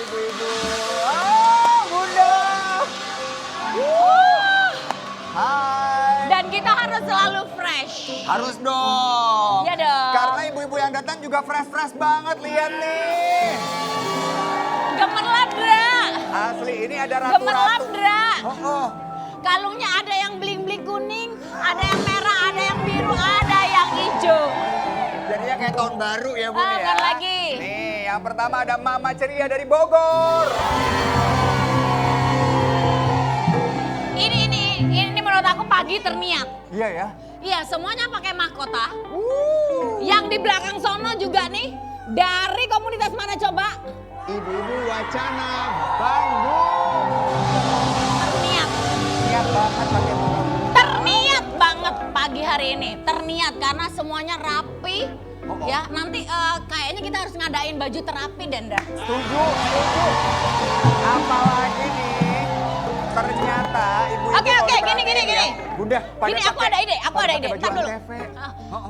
ibu-ibu. Oh, Bunda. Hai. Dan kita harus selalu fresh. Harus dong. Iya dong. Karena ibu-ibu yang datang juga fresh-fresh banget, lihat nih. Gemerlap, Dra. Asli, ini ada Gemerlap, ratu-ratu. Dra. Oh. Kalungnya ada yang bling-bling kuning, ada yang merah, ada yang biru, ada yang hijau. Jadinya kayak tahun baru ya, Bun ya. Bukan lagi. Nih, yang pertama ada Mama Ceria dari Bogor. Ini menurut aku pagi terniat. Iya ya. Iya, semuanya pakai mahkota. Yang di belakang sono juga nih, dari komunitas mana coba? Ibu-ibu Wacana Bandung. Terniat. Niat banget pakai bunga. Terniat banget pagi hari ini. Terniat karena semuanya rapi. Ya, nanti kayaknya kita harus ngadain baju terapi, Danda. Setuju. Apalagi nih, ternyata ibu-ibu Oke, kalau gini. diperhatiin ya, Bunda, pada Gini, aku pakai- ada ide, pada pakai baju Ntar dulu. antv.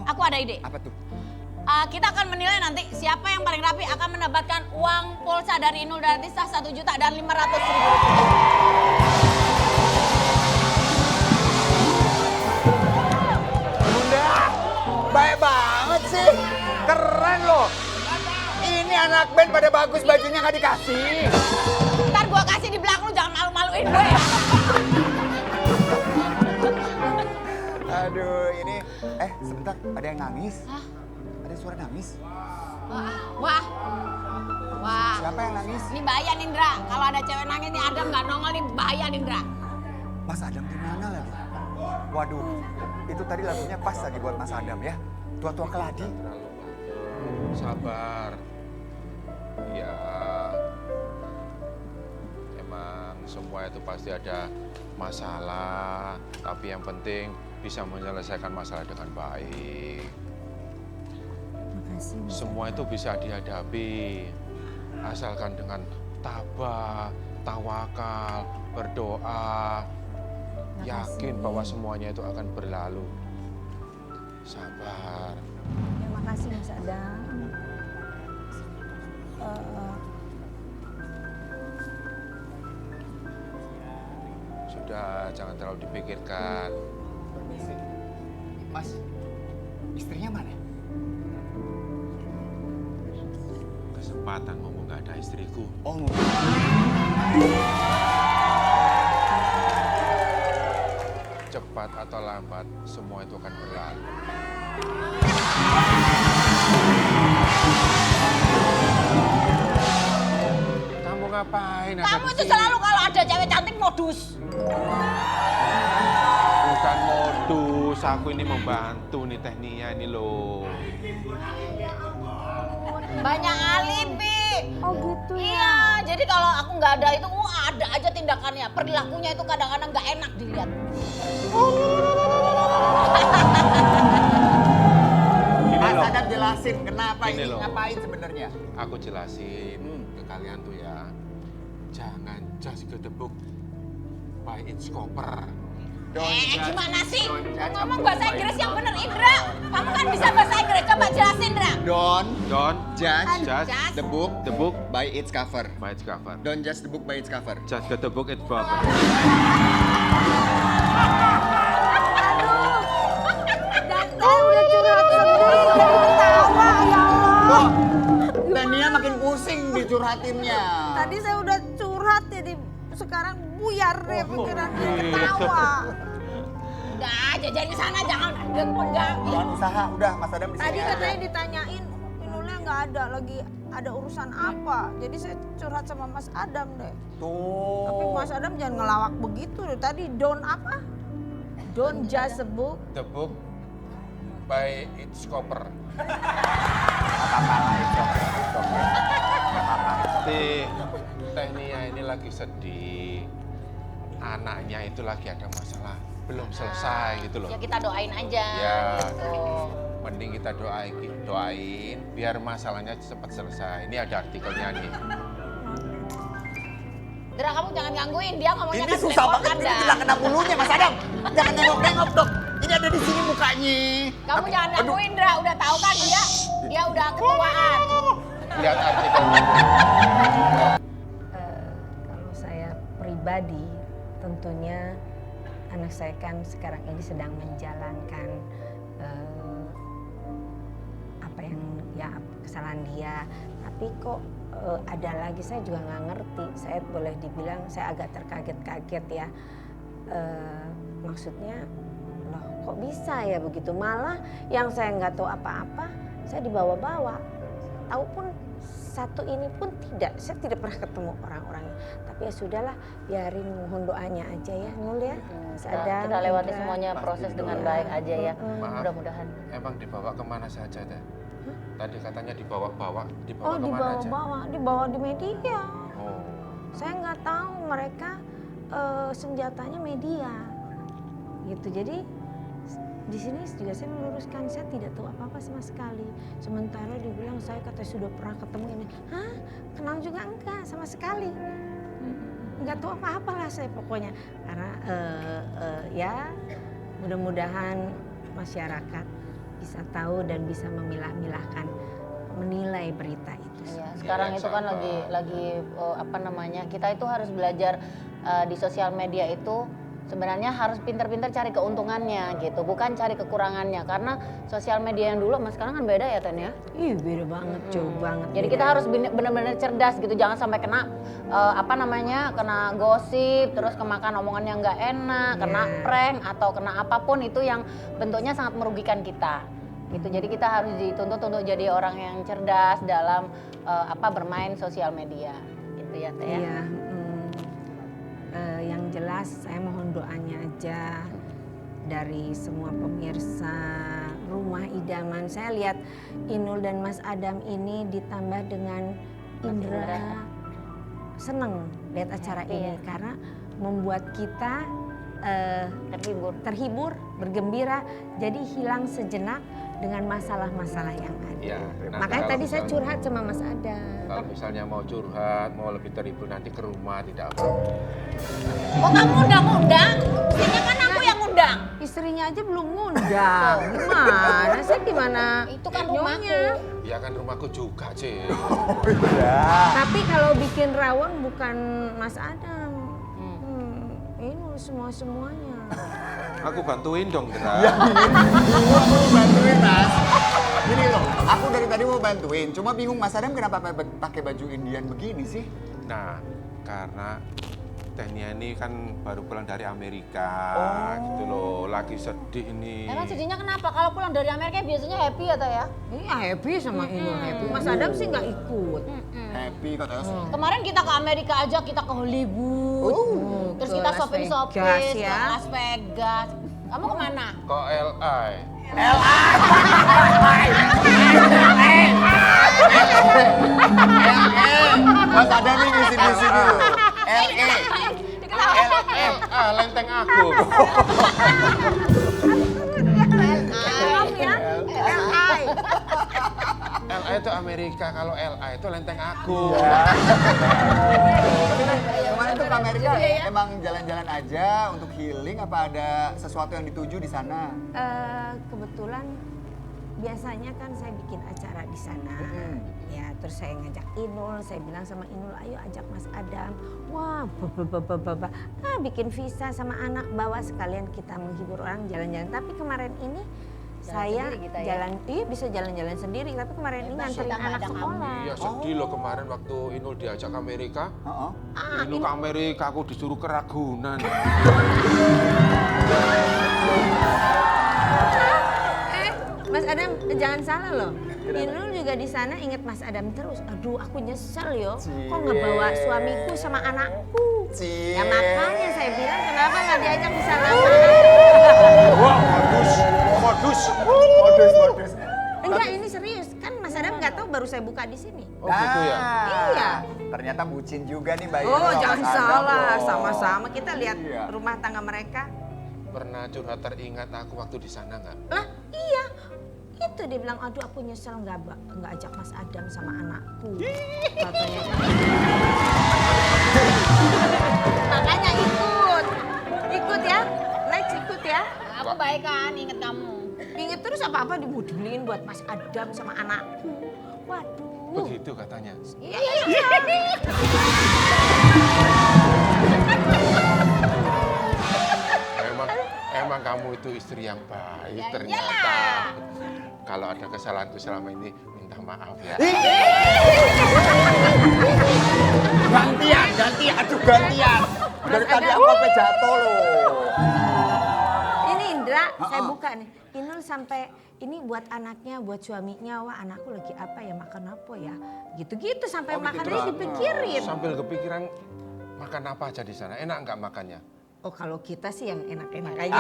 Aku ada ide. Apa tuh? Kita akan menilai nanti siapa yang paling rapi akan mendapatkan uang pulsa dari Inul Daratista 1.500.000. Bunda, baik banget sih. Keren loh. Ini anak band pada bagus, bajunya nggak dikasih. Ntar gua kasih di belakang lu, jangan malu-maluin gue ya. Aduh, ini... sebentar, ada yang nangis. Hah? Ada suara nangis. Wah. Siapa yang nangis? Ini bahaya Nindra. Kalau ada cewek nangis nih Adam nggak nongol nih bahaya Nindra. Mas Adam di mana lagi? Waduh, itu tadi lagunya pas lagi buat Mas Adam ya. Tua-tua keladi. Sabar. Ya, emang semua itu pasti ada masalah. Tapi yang penting bisa menyelesaikan masalah dengan baik. Makasih. Semua itu bisa dihadapi. Asalkan dengan tabah, tawakal, berdoa. Yakin bahwa semuanya itu akan berlalu. Sabar. Terima kasih Mas Adam. Sudah, jangan terlalu dipikirkan. Permisi. Mas, istrinya mana? Kesempatan ngomong gak ada istriku. Oh, Cepat atau lambat, semua itu akan berlalu. Kamu ngapain? ada Kamu di itu sini? selalu kalau ada cewek cantik modus. Bukan modus, aku ini membantu nih Teknia ini loh. Banyak alibi. Oh gitu ya. Iya, jadi kalau aku nggak ada itu ada aja tindakannya. Perilakunya itu kadang-kadang nggak enak dilihat. Gini Mas loh, Adam jelasin kenapa Gini ini loh. ngapain sebenarnya? aku jelasin ke kalian tuh ya. Jangan just get the book by its cover. Gimana sih? don't judge Ngomong a book bahasa by Inggris its yang cover. bener, Indra. Kamu kan bisa bahasa Inggris, coba jelasin, Indra. Don't Don't judge judge the book the book by its cover. by its cover. Don't judge the book by its cover. Just get the book its cover. Dan udah curhat sendiri jadi ketawa ya Allah. Loh, Tania makin pusing dicurhatinnya. Tadi saya udah curhat jadi sekarang buyar deh pikiran dia ketawa. Udah, jajan di sana, jangan pegang. Jangan usaha, udah Mas Adam di sini Tadi aja. katanya ditanyain Inulnya nggak ada lagi ada urusan apa. Jadi saya curhat sama Mas Adam deh. Tuh. Tapi Mas Adam jangan ngelawak begitu deh. Tadi don't apa? Don't judge a book. The book by its cover. Apa-apa lah, it's okay, it's okay. Apa-apa. Si Teknia ini lagi sedih. Anaknya itu lagi ada masalah. Belum selesai gitu loh. Ya kita doain aja. Ya. Gitu. Mending kita doain biar masalahnya cepat selesai. Ini ada artikelnya nih. Dra, kamu jangan gangguin dia ngomongnya Ini kan susah banget, belepotan, ini dah. tidak kena bulunya Mas Adam. Jangan nengok-nengok dok. Ini ada di sini mukanya. Kamu jangan Aduh. gangguin, Dra. Udah tahu kan dia udah ketuaan. Lihat artikelnya. pribadi, tentunya anak saya kan sekarang ini sedang menjalankan apa yang ya kesalahan dia, tapi kok ada lagi saya juga nggak ngerti. Saya boleh dibilang saya agak terkaget-kaget ya. Maksudnya loh kok bisa ya begitu, malah yang saya nggak tahu apa-apa saya dibawa-bawa. Tahu pun satu ini pun tidak, saya tidak pernah ketemu orang-orangnya. Tapi ya sudahlah, biarin, mohon doanya aja ya Nul ya. Kita lewati semuanya proses dengan baik aja ya. Maaf, Mudah-mudahan. emang dibawa kemana saja teh? Tadi katanya dibawa-bawa, dibawa Oh kemana aja? dibawa di media. Oh, Saya nggak tahu mereka senjatanya media, gitu. Jadi di sini juga saya meluruskan, saya tidak tahu apa-apa sama sekali. Sementara dibilang saya katanya sudah pernah ketemu ini, hah? Kenal juga enggak sama sekali. Nggak tahu apa-apa lah saya pokoknya. Karena ya mudah-mudahan masyarakat bisa tahu dan bisa memilah-milahkan, menilai berita itu. Iya, sekarang itu kan lagi apa namanya, kita itu harus belajar di sosial media itu sebenarnya harus pintar-pintar cari keuntungannya gitu, bukan cari kekurangannya. Karena sosial media yang dulu sama sekarang kan beda ya Ten ya. Ih beda banget, jauh banget. Jadi kita harus benar-benar cerdas gitu, jangan sampai kena apa namanya, kena gosip, terus kemakan omongan yang nggak enak, kena prank atau kena apapun itu yang bentuknya sangat merugikan kita. Gitu. Jadi kita harus dituntut untuk jadi orang yang cerdas dalam apa bermain sosial media. Gitu ya Teh ya. Iya. Yang jelas saya mohon doanya aja dari semua pemirsa Rumah Idaman. Saya lihat Inul dan Mas Adam ini ditambah dengan Indra seneng lihat acara ini karena membuat kita terhibur, bergembira, jadi hilang sejenak dengan masalah-masalah yang ada. ya. Makanya tadi saya curhat sama Mas Adam. Kalau misalnya mau curhat, mau lebih terhibur nanti ke rumah tidak apa. Kok kamu undang-undang? Mestinya kan aku yang undang. Istrinya aja belum ngundang. Gimana sih, gimana? Itu kan Nyonya. rumahku. Ya kan rumahku juga, Cil. Tapi kalau bikin rawon bukan Mas Adam. Ini semuanya. Aku bantuin dong, Dra. Ya bingung mau bantuin Mas. Gini loh, aku dari tadi mau bantuin, cuma bingung Mas Adam kenapa pakai baju Indian begini sih? Nah, karena Tania ini kan baru pulang dari Amerika, gitu loh, lagi sedih ini. Emang sedihnya kenapa? Kalau pulang dari Amerika biasanya happy ya Teh ya? Iya happy sama Inul happy. Mas Adam sih nggak ikut. Happy katanya sih. Kemarin kita ke Amerika aja, kita ke Hollywood. Terus ke kita Las shopping-shopping Vegas, ke ya. Las Vegas. Kamu kemana? Kok LI? Mas Adam nih ngisi-ngisi dulu. LE. Lenteng Agung. LI itu Amerika, kalau LI itu Lenteng Agung. Kemarin tuh ke Amerika emang jalan-jalan aja untuk healing apa ada sesuatu yang dituju di sana? Kebetulan biasanya kan saya bikin acara di sana. Ya, terus saya ngajak Inul, saya bilang sama Inul, ayo ajak Mas Adam. Wah, bikin visa sama anak, bawa sekalian kita menghibur orang jalan-jalan. Tapi kemarin ini saya jalan, iya bisa jalan-jalan sendiri. Tapi kemarin ini nganterin anak sekolah. Iya sedih loh kemarin waktu Inul diajak ke Amerika. Heeh. Inul ke Amerika, aku disuruh ke Ragunan. Mas Adam, jangan salah loh. Inul juga di sana inget Mas Adam terus. Aduh, aku nyesel yo. Kok ngebawa suamiku sama anakku? Ya makanya saya bilang kenapa nggak diajak di sana? Wah, modus. Enggak, ini serius. Kan Mas Adam nggak tahu baru saya buka di sini. Oh gitu ya? Iya. Ternyata bucin juga nih Mbak Inul Oh, sama jangan Mas Adam salah. loh. Sama-sama kita lihat Iya. rumah tangga mereka. Pernah curhat teringat aku waktu di sana nggak? Lah, iya. Itu dia bilang, aduh aku nyesel nggak ajak Mas Adam sama anakku. Katanya. Makanya ikut ya, next ikut ya. Aku baik kan, inget kamu. Ingat terus apa-apa dibeliin buat Mas Adam sama anakku. Waduh. Begitu katanya. Iya. Emang kamu itu istri yang baik ternyata. Kalau ada kesalahanku selama ini, minta maaf ya. Gantian, aduh gantian. Dari tadi aku sampai jatuh loh. Ini Indra, saya buka nih. Inul sampai ini buat anaknya, buat suaminya. Wah, anakku lagi apa ya, makan apa ya? Gitu-gitu sampai makanannya dipikirin. Sambil kepikiran makan apa aja di sana. Enak nggak makannya? Oh, kalau kita sih yang enak-enak aja.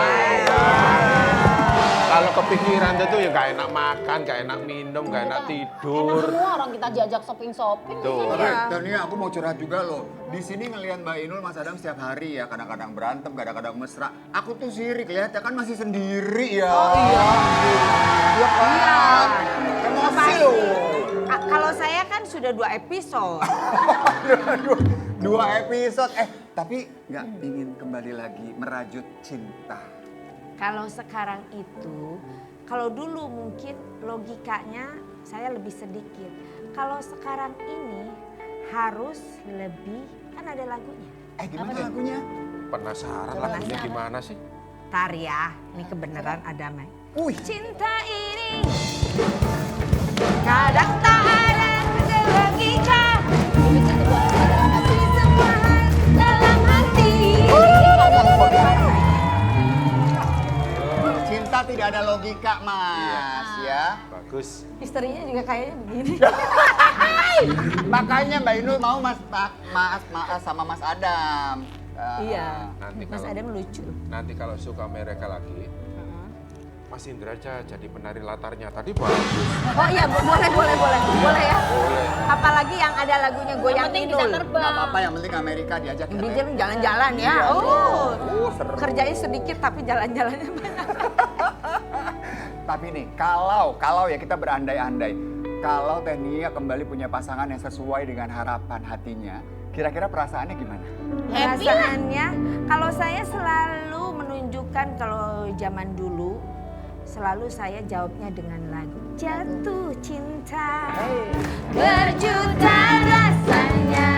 Kalau kepikiran itu ya nggak enak makan, nggak enak minum, nggak enak Enak tidur. semua orang kita jajak shopping-shopping. Tuh. Dan ini aku mau curhat juga loh. Di sini ngelihat Mbak Inul, Mas Adam setiap hari ya, kadang-kadang berantem, kadang-kadang mesra. Aku tuh sirik lihat ya kan masih sendiri ya. Oh iya. Iya kan? Emosi loh. Kalau saya kan sudah 2 episode. Dua episode. Tapi nggak ingin kembali lagi merajut cinta. Kalau sekarang itu, kalau dulu mungkin logikanya saya lebih sedikit. Kalau sekarang ini harus lebih, kan ada lagunya. Gimana lagunya? Penasaran lagunya gimana sih? Tar ya, ini kebenaran ada Mai. Cinta ini kadang tak ada logika. Kasih semua dalam hati. Cinta tidak ada logika, Mas ya. Bagus. Istrinya juga kayaknya begini. Makanya Mbak Inul mau Mas sama Mas Adam. Iya. Nanti Mas kalau- Adam lucu. Nanti kalau suka mereka lagi, Mas Indra aja jadi penari latarnya. Tadi bagus. Oh iya, boleh ya. Boleh. Apalagi yang ada lagunya Yang goyang penting bisa Inul. Nggak terbang. apa-apa, yang penting Amerika diajak ya. Dia Teh. jalan-jalan ya. Iya, Oh, seru. kerjanya sedikit tapi jalan-jalannya banyak. Tapi nih, kalau ya kita berandai-andai, kalau Teh Nia kembali punya pasangan yang sesuai dengan harapan hatinya, kira-kira perasaannya gimana? Perasaannya, kalau saya selalu menunjukkan kalau zaman dulu, selalu saya jawabnya dengan lagu Jatuh Cinta Berjuta Rasanya.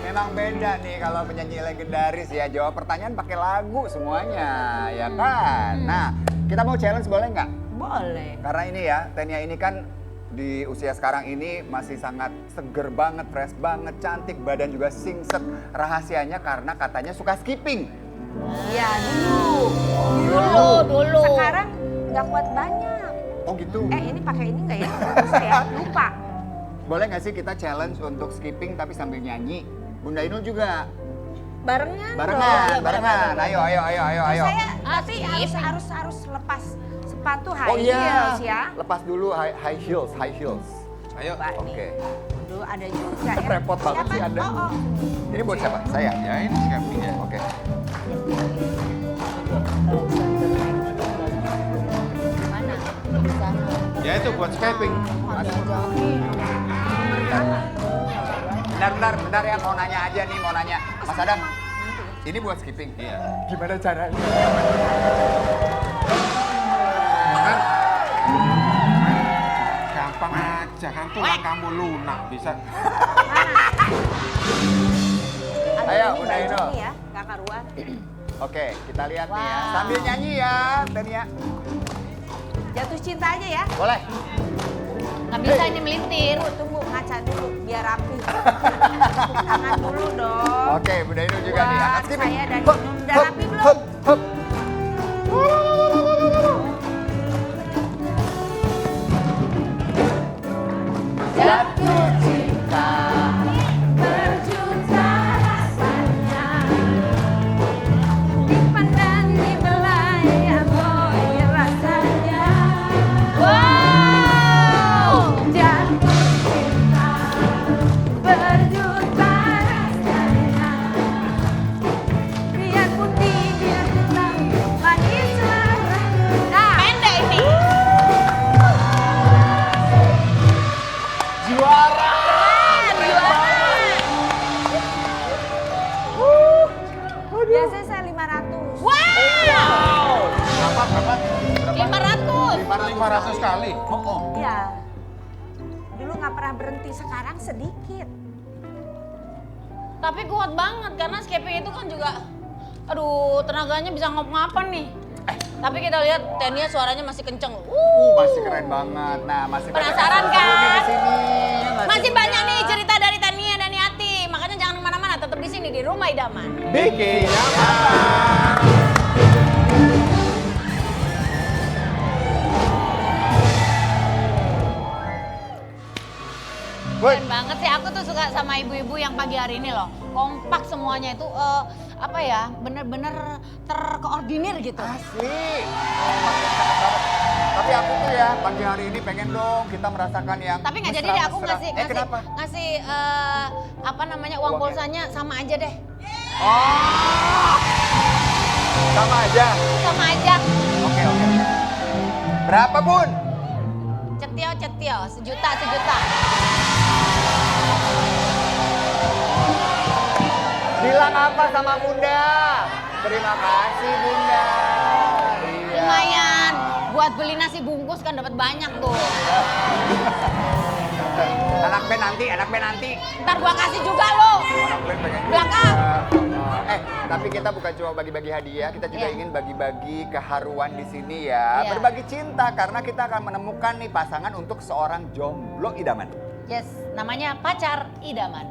Memang beda nih kalau penyanyi legendaris ya, jawab pertanyaan pakai lagu semuanya, ya kan? Nah, kita mau challenge boleh nggak? Boleh. Karena ini ya, Tenia ini kan di usia sekarang ini masih sangat seger banget, fresh banget, cantik, badan juga singset. Rahasianya karena katanya suka skipping. Iya, dulu. Dulu. Sekarang nggak kuat banyak. Oh gitu? Ini pakai ini nggak ya? Saya lupa. Boleh nggak sih kita challenge untuk skipping tapi sambil nyanyi? Bunda Inul juga. Barengan. Barengan. Ayo. Saya tapi harus lepas sepatu high Oh iya, heels ya. lepas dulu high heels. Ayo. Mbak nih. Oke. Dulu ada juga ya. Repot banget Siapa? sih Anda. Oh. Ini buat siapa? Saya? Ya ini skippingnya. Oke. Mana? Di sana. Ya itu buat skipping. Bentar ya, mau nanya aja nih, mau nanya. Mas Adam, ini buat skipping? Iya. Gimana caranya? Kan gampang aja kan tulang kamu lunak bisa. Ayo, Ini Bunda baju Inul. nih ya, gak karuan. Oke, kita lihat nih ya. Wow. Sambil nyanyi ya, Tania. Jatuh cinta aja ya. Boleh? Nggak bisa ini melintir. Tunggu ngaca dulu biar rapi. Tepuk tangan dulu dong. Oke, Bunda Inul juga nih. Angkat Buat skipping. saya dan Hup, Inul. Udah hup, rapi belum? hup, hup. Jatuh cinta. Berjuta rasanya dipandang dibelai boy rasanya. Wow, jatuh cinta berjuta rasanya. Biar putih biar hitam manis lara. Nah, pendek ini. Juara. Biasanya saya 500. Berapa? 500. 500 kali. Oh. Iya. Dulu nggak pernah berhenti, sekarang sedikit. Tapi kuat banget karena skipping itu kan juga, aduh tenaganya bisa ngop-ngapan nih. Tapi kita lihat Tania suaranya masih kenceng. Masih keren banget. Nah, masih banyak Penasaran yang seru nih kan? di sini. Ya nggak sih, Masih Bunda? banyak nih cerita dari Tania dan Yati. Makanya jangan kemana-mana, tetap di sini di Rumah Idaman. Bikin nyaman. Keren banget sih, aku tuh suka sama ibu-ibu yang pagi hari ini loh. Kompak semuanya itu, apa ya, bener-bener terkoordinir gitu. Asli. Cakep banget. Tapi aku tuh ya pagi hari ini pengen dong kita merasakan yang Tapi nggak jadi deh, aku mesra-mesra. Kenapa? ngasih apa namanya uang Uangnya? pulsanya sama aja deh. Oh. Sama aja. Sama aja. Oke. Berapa, Bun? Cetio, sejuta. Bilang apa sama Bunda? Terima kasih, Bunda. Iya. Lumayan, buat beli nasi bungkus kan dapat banyak tuh. Anak band nanti. Ntar gua kasih juga lo. Anak band pengen Belakang. juga. Tapi kita bukan cuma bagi-bagi hadiah, kita juga Iya. ingin bagi-bagi keharuan di sini ya. Iya. Berbagi cinta karena kita akan menemukan nih pasangan untuk seorang jomblo idaman. Yes, namanya pacar idaman.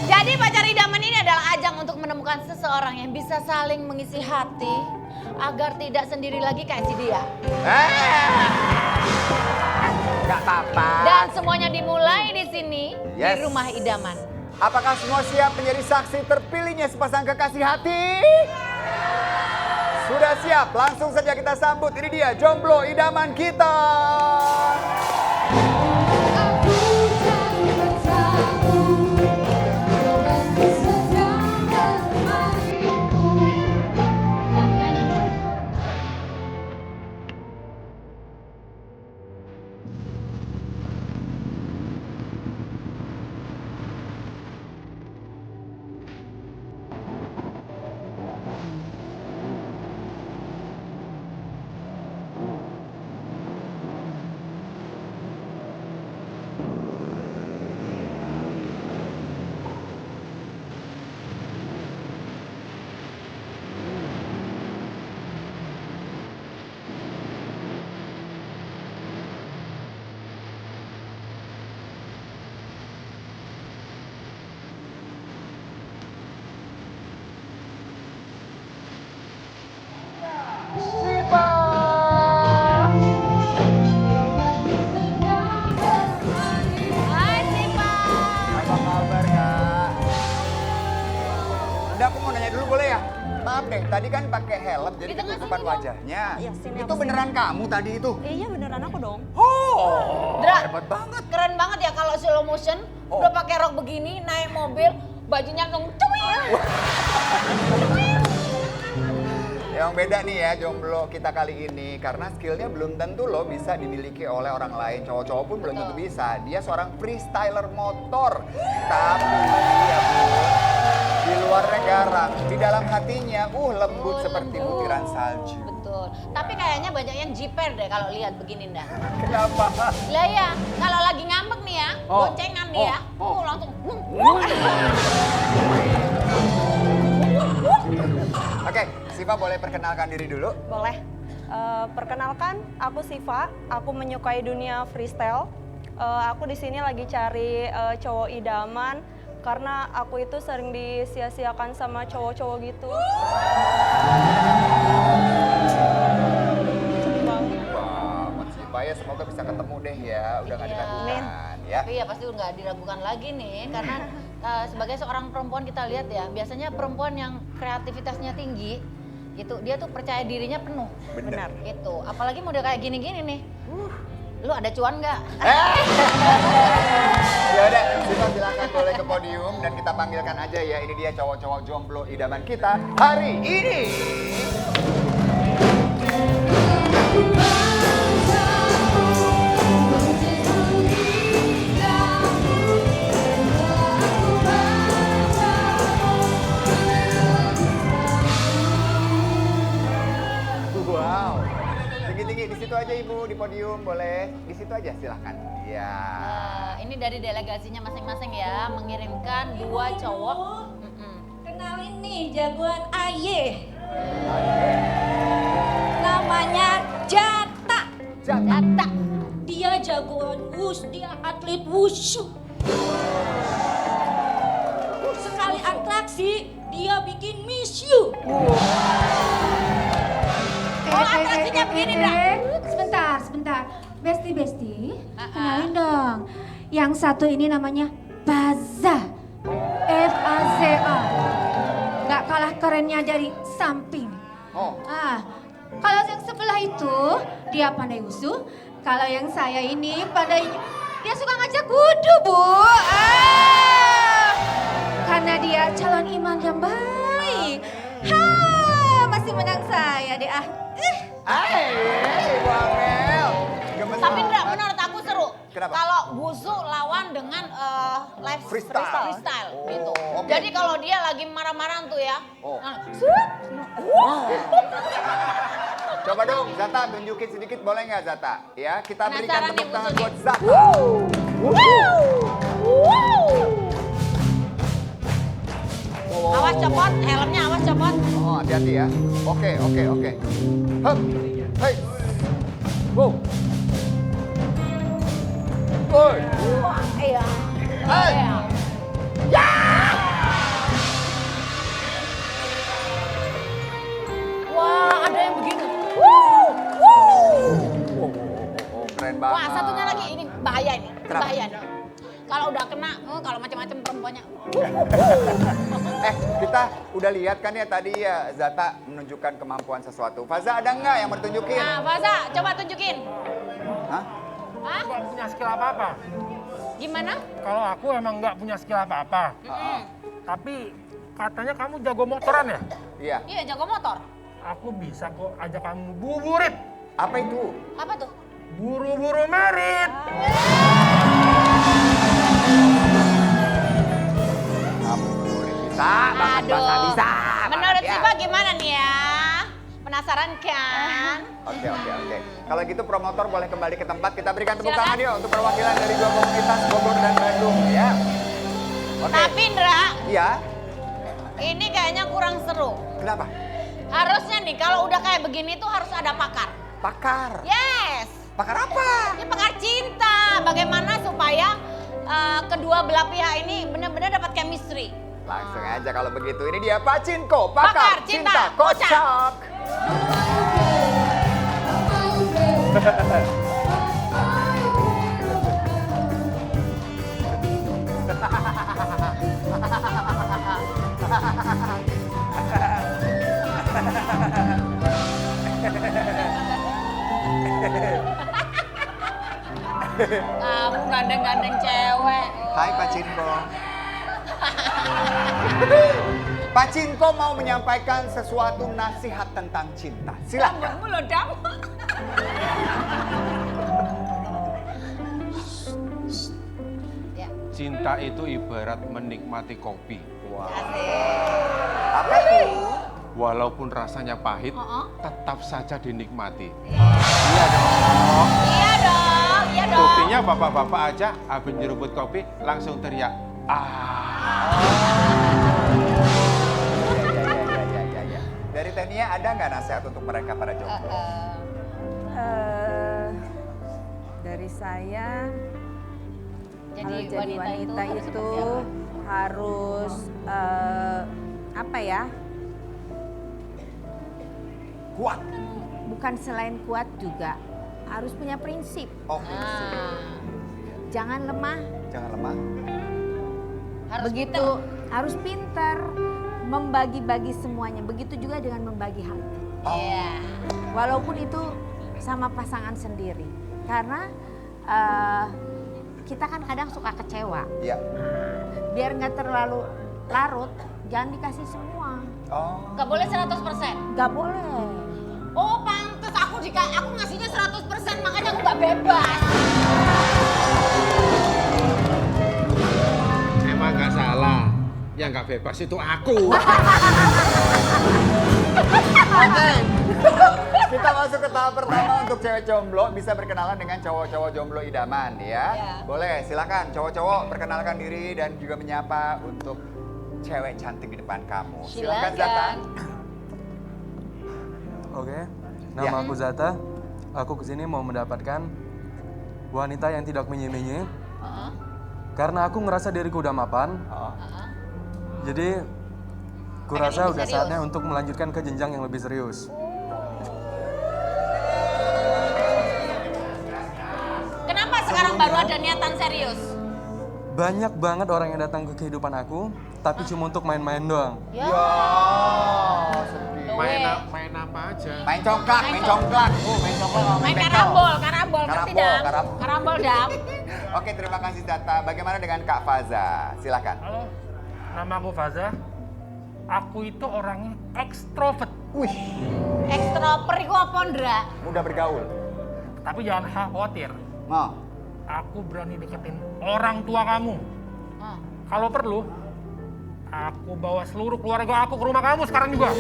Jadi pacar idaman ini adalah ajang untuk menemukan seseorang yang bisa saling mengisi hati agar tidak sendiri lagi kayak si dia. Gak apa-apa. Dan semuanya dimulai di sini Yes. di Rumah Idaman. Apakah semua siap menjadi saksi terpilihnya sepasang kekasih hati? Sudah siap? Langsung saja kita sambut. Ini dia jomblo idaman kita. Hai Sipa. Apa kabar Kak? Udah aku mau nanya dulu boleh ya? Maaf deh, tadi kan pakai helm jadi Di tengah ketutupan sini dong. wajahnya. Iya, sini Itu aku beneran kamu tadi itu? Iya beneran aku dong. Oh, Dra. hebat banget. Keren banget ya kalau slow motion, Oh. udah pakai rok begini, naik mobil, bajunya langsung cuy. Yang beda nih ya jomblo kita kali ini karena skillnya belum tentu loh bisa dimiliki oleh orang lain. Cowok-cowok pun belum tentu bisa. Dia seorang freestyler motor. Tapi ya Bu, di luarnya garang, di dalam hatinya lembut seperti lembut. butiran salju. Betul. Tapi kayaknya banyak yang jiper deh kalau lihat begini dah. Kenapa? Lah ya, kalau lagi ngambek nih ya, Oh. boncengan nih ya, langsung. Oke, Siva boleh perkenalkan diri dulu. Boleh. Perkenalkan, aku Siva. Aku menyukai dunia freestyle. Aku di sini lagi cari cowok idaman karena aku itu sering disia-siakan sama cowok-cowok gitu. Sedih banget. Wah, buat Siva ya semoga bisa ketemu deh ya. Udah gak Iya. diragukan ya. Tapi ya pasti nggak diragukan lagi nih, karena sebagai seorang perempuan kita lihat ya, biasanya perempuan yang kreativitasnya tinggi, gitu, dia tuh percaya dirinya penuh. Bener. Gitu. Apalagi model kayak gini-gini nih. Lu ada cuan nggak? Ya udah, Siva silakan boleh ke podium dan kita panggilkan aja ya. Ini dia cowok-cowok jomblo idaman kita hari ini. Wow, tinggi-tinggi di situ aja aja Ibu di podium, boleh. Di situ aja silahkan. Ya. Ini dari delegasinya masing-masing ya, mengirimkan 2 cowok. Kenalin nih jagoan Aye. Namanya Jata. Jata. Dia jagoan dia atlet wushu. Sekali atraksi, dia bikin miss you. atraksinya begini, Bra. Sebentar. Besti, kenalin dong. Yang satu ini namanya Faza. F-A-Z-A. Nggak kalah kerennya dari samping. Oh. Kalau yang sebelah itu, dia pandai wushu. Kalau yang saya ini pandai, dia suka ngajak wudhu, Bu. Karena dia calon imam yang baik. Masih menang saya deh Ibu Amel. Gemes Tapi banget. Ndra, menurut aku seru. Kenapa? Kalau wushu lawan dengan live Freestyle. gitu. Oke. Jadi kalau dia lagi marah-marah tuh ya. Oh. Set. Coba dong Zata tunjukin sedikit boleh nggak Zata? Ya, kita berikan Penasaran tepuk nih, Bu tangan Sudi. buat Zata. Awas copot, helmnya awas copot. Oh, hati-hati ya. Oke. Hup. Hei. Wow. Woi. Iya. Hei. Wah, ada yang begini. Oh, keren banget. Wah, satunya lagi ini bahaya ini. Kenapa? Bahaya nih. Kalau udah kena, kalau macam-macam perempuannya. Kita udah lihat kan ya tadi ya Zata menunjukkan kemampuan sesuatu. Faza ada nggak yang bertunjukin? Nah, Faza, coba tunjukin. Hah? Hah? Nggak punya skill apa-apa. Gimana? Kalau aku emang nggak punya skill apa-apa. Tapi katanya kamu jago motoran ya? Iya. Iya, jago motor. Aku bisa kok ajak kamu buburit. Apa itu? Apa tuh? Buru-buru merit. Bisa, banget bahasa bisa. Menurut banget ya. Siva gimana nih ya? Penasaran kan? Oke. Kalau gitu promotor boleh kembali ke tempat. Kita berikan tepuk Silakan. tangan yuk untuk perwakilan dari 2 komunitas Bogor dan Bandung ya. Oke. Tapi Ndra, Iya. ini kayaknya kurang seru. Kenapa? Harusnya nih kalau udah kayak begini tuh harus ada pakar. Pakar. Yes. Pakar apa? Ini pakar cinta. Bagaimana supaya kedua belah pihak ini benar-benar dapat chemistry. Langsung aja kalau begitu. Ini dia Pak Cinko, Pakar pakar cinta cinta kocak. Kamu gandeng-gandeng cewek. Hai Pak Cinko. Pak Cinko mau menyampaikan sesuatu nasihat tentang cinta. Silakan. Kamu loh, Dam. Ya, Cinta itu ibarat menikmati kopi. Apa itu? Walaupun rasanya pahit, Oh. tetap saja dinikmati. iya dong. Iya dong. Buktinya bapak-bapak aja habis nyeruput kopi langsung teriak. Ya. Dari Tania ada nggak nasihat untuk mereka para jomblo? Dari saya Jadi kalau jadi wanita itu harus apa ya? Kuat. Bukan selain kuat juga harus punya prinsip. Oh, prinsip. Jangan lemah. Jangan lemah. Harus Begitu harus pintar membagi-bagi semuanya. Begitu juga dengan membagi hati. Iya. Walaupun itu sama pasangan sendiri. Karena kita kan kadang suka kecewa. Iya. Biar nggak terlalu larut, jangan dikasih semua. Oh. Gak boleh 100%. Gak boleh. Oh, pantes aku ngasihnya 100%, makanya aku gak bebas. Emang nggak salah, yang nggak bebas itu aku. Oke. Kita masuk ke tahap pertama untuk cewek jomblo bisa berkenalan dengan cowok-cowok jomblo idaman ya. Boleh, silakan cowok-cowok perkenalkan diri dan juga menyapa untuk cewek cantik di depan kamu. Silakan Zata. Oke, nama aku Zata. Aku kesini mau mendapatkan wanita yang tidak menye-menye. Karena aku ngerasa diriku udah mapan. Jadi, kurasa udah saatnya untuk melanjutkan ke jenjang yang lebih serius. Kenapa sekarang baru ada niatan serius? Banyak banget orang yang datang ke kehidupan aku, tapi cuma untuk main-main doang. Ya, sedih. Main apa aja? Main congklak, main congklak. Main congklak sama Main bekel. karambol, ngerti dam? Karambol. Karambol dam. Oke, terima kasih Zata. Bagaimana dengan Kak Faza? Silakan. Halo, nama aku Faza. Aku itu orangnya ekstrovert. Wih, Ekstrover iku apa Ndra? mudah bergaul. Tapi jangan khawatir, Nah, aku berani deketin orang tua kamu. Kalau perlu, aku bawa seluruh keluarga aku ke rumah kamu sekarang juga.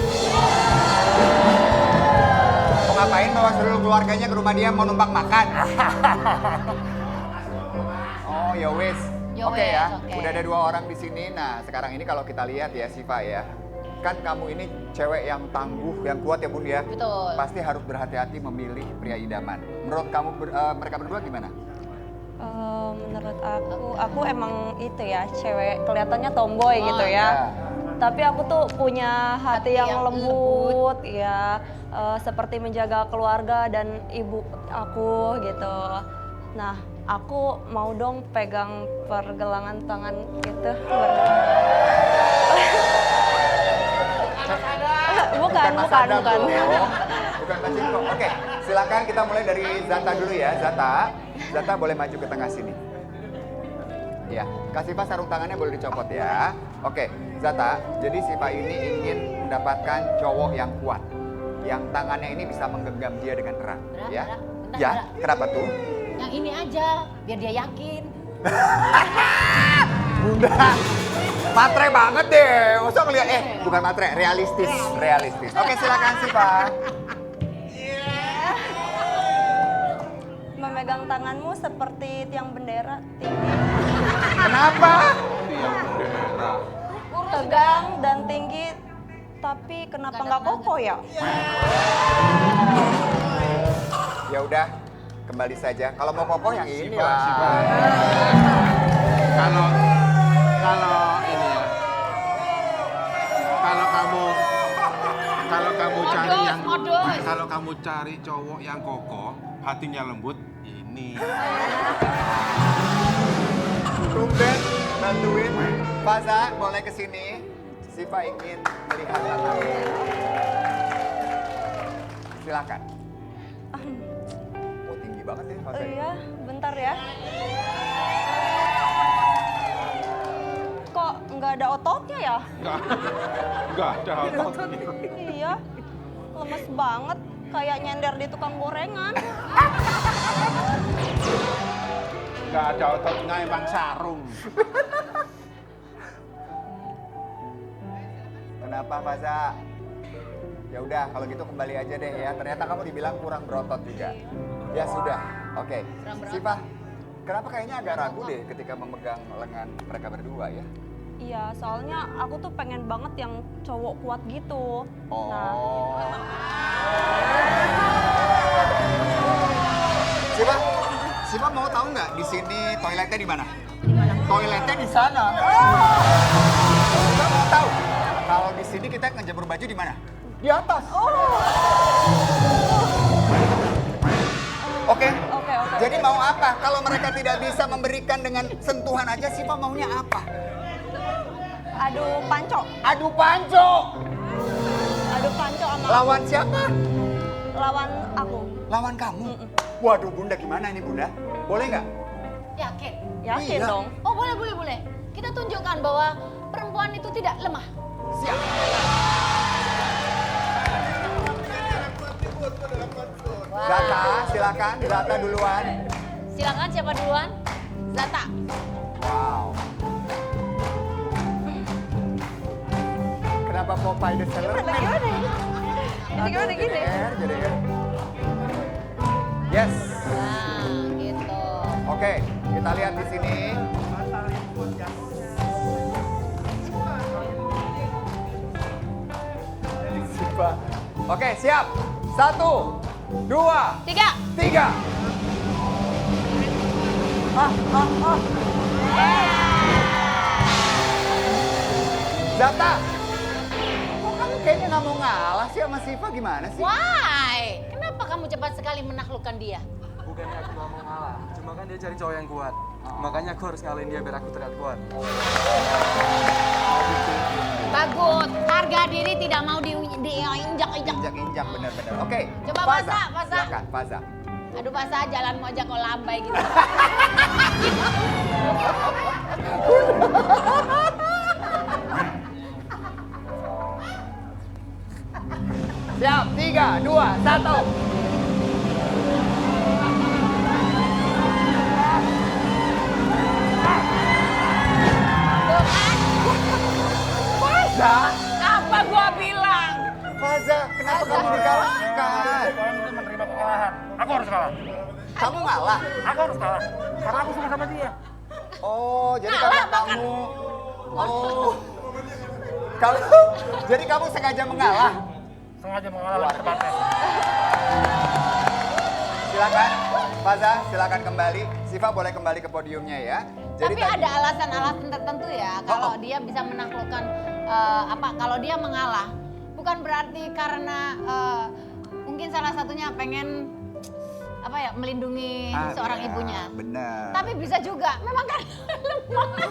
mau ngapain bawa seluruh keluarganya ke rumah dia mau numpang makan? Oh, ya wis. Ya Oke wes, ya, oke. udah ada 2 orang di sini. Nah, sekarang ini kalau kita lihat ya, Siva ya. Kan kamu ini cewek yang tangguh, yang kuat ya Bun ya. Betul. Pasti harus berhati-hati memilih pria idaman. Menurut kamu mereka berdua gimana? Menurut aku emang itu ya, cewek kelihatannya tomboy gitu ya. Tapi aku tuh punya hati yang lembut, ya, seperti menjaga keluarga dan ibu aku gitu. Nah, aku mau dong pegang pergelangan tangan gitu. Bukan. Mas Adam dong. Bukan Mas Cinko. Oke, silakan kita mulai dari Zata dulu ya. Zata boleh maju ke tengah sini. Ya, Kak Siva sarung tangannya boleh dicopot ya. Oke, Zata, jadi Siva ini ingin mendapatkan cowok yang kuat. Yang tangannya ini bisa menggenggam dia dengan erat. Ya, bentar, ya. bentar. Kenapa tuh? Yang ini aja, biar dia yakin. Bunda, matre banget deh. Masa ngeliat, bukan matre, realistis. Oke, silakan Siva. Memegang tanganmu seperti tiang bendera tinggi. Kenapa? Tegang dan tinggi, tapi kenapa nggak kokoh ya? Ya udah, kembali saja. Kalau mau kokoh yang ini Siva. lah. Kalau ini ya. Kalau kamu cari cowok yang kokoh, hatinya lembut, ini. Tumben, bantuin. Faza, boleh ke sini. Siva ingin melihat tanganmu. Silakan. Oh, tinggi banget ya Faza. Iya, bentar ya. Kok nggak ada ototnya ya? Nggak ada otot. Iya, lemes banget. Kayak nyender di tukang gorengan. Nggak ada ototnya, emang sarung. Kenapa Faza? Ya udah, kalau gitu kembali aja deh ya. Ternyata kamu dibilang kurang berotot juga. Ya sudah, oke. Siva, kenapa kayaknya agak ragu deh ketika memegang lengan mereka berdua ya? Iya, soalnya aku tuh pengen banget yang cowok kuat gitu. Oh. Siva mau tahu nggak di sini toiletnya di mana? Toiletnya di sana. Siva mau tahu? Kalau di sini kita ngejemur baju di mana? Di atas. Oke. Jadi mau apa? Kalau mereka tidak bisa memberikan dengan sentuhan aja, Siva maunya apa? Adu panco. Adu panco. Adu panco sama Lawan siapa? lawan aku. Lawan kamu? Waduh Bunda, gimana ini Bunda? Boleh nggak? Yakin? Yakin Iya. dong. Oh boleh. Kita tunjukkan bahwa perempuan itu tidak lemah. Siap. Zata, silakan. Zata duluan. Silakan siapa duluan? Zata. Wow. Kenapa Popeye the Sailor Man? Gimana gini? Jadi R. Yes. Nah, gitu. Oke, kita lihat di sini. Siva. Oke, siap. 1, 2, 3. Zata, kok kamu kayaknya nggak mau ngalah sih sama Siva, gimana sih? Why? Kenapa kamu cepat sekali menaklukkan dia? Bukannya aku gak mau ngalah, cuma kan dia cari cowok yang kuat. Makanya aku harus ngalahin dia biar aku terlihat kuat. Bagus, harga diri tidak mau diinjak-injak. Injak-injak, bener-bener. Oke, Coba Faza, Faza. silakan, Faza. Aduh Faza, jalanmu aja kok lambai gitu. Siap, 3, 2, 1. Faza, Apa gua bilang? Faza, kenapa kamu dikalahkan? Kamu itu menerima kekalahan. Aku harus kalah. Kamu ngalah? Aku harus kalah. Karena aku suka sama dia. Oh, jadi karena kamu... Oh, jadi kamu sengaja mengalah? Sengaja mengalah lebih tepatnya. Silakan, Faza, silakan kembali. Siva boleh kembali ke podiumnya ya. Jadi Tapi ada alasan-alasan tertentu ya kalau dia bisa menaklukkan kalau dia mengalah. Bukan berarti karena mungkin salah satunya pengen melindungi seorang ibunya. Benar. Tapi bisa juga memang kan lemah.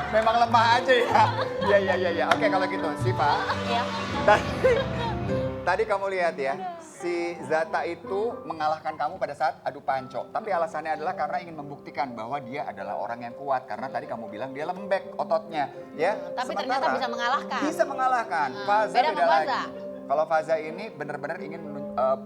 Memang lemah aja ya. Iya. Oke, kalau gitu, Siva. Iya. Tadi kamu lihat ya, si Zata itu mengalahkan kamu pada saat adu panco. Tapi alasannya adalah karena ingin membuktikan bahwa dia adalah orang yang kuat. Karena tadi kamu bilang dia lembek ototnya, ya. Tapi ternyata bisa mengalahkan. Bisa mengalahkan. Faza beda sama lagi. Faza. Kalau Faza ini benar-benar ingin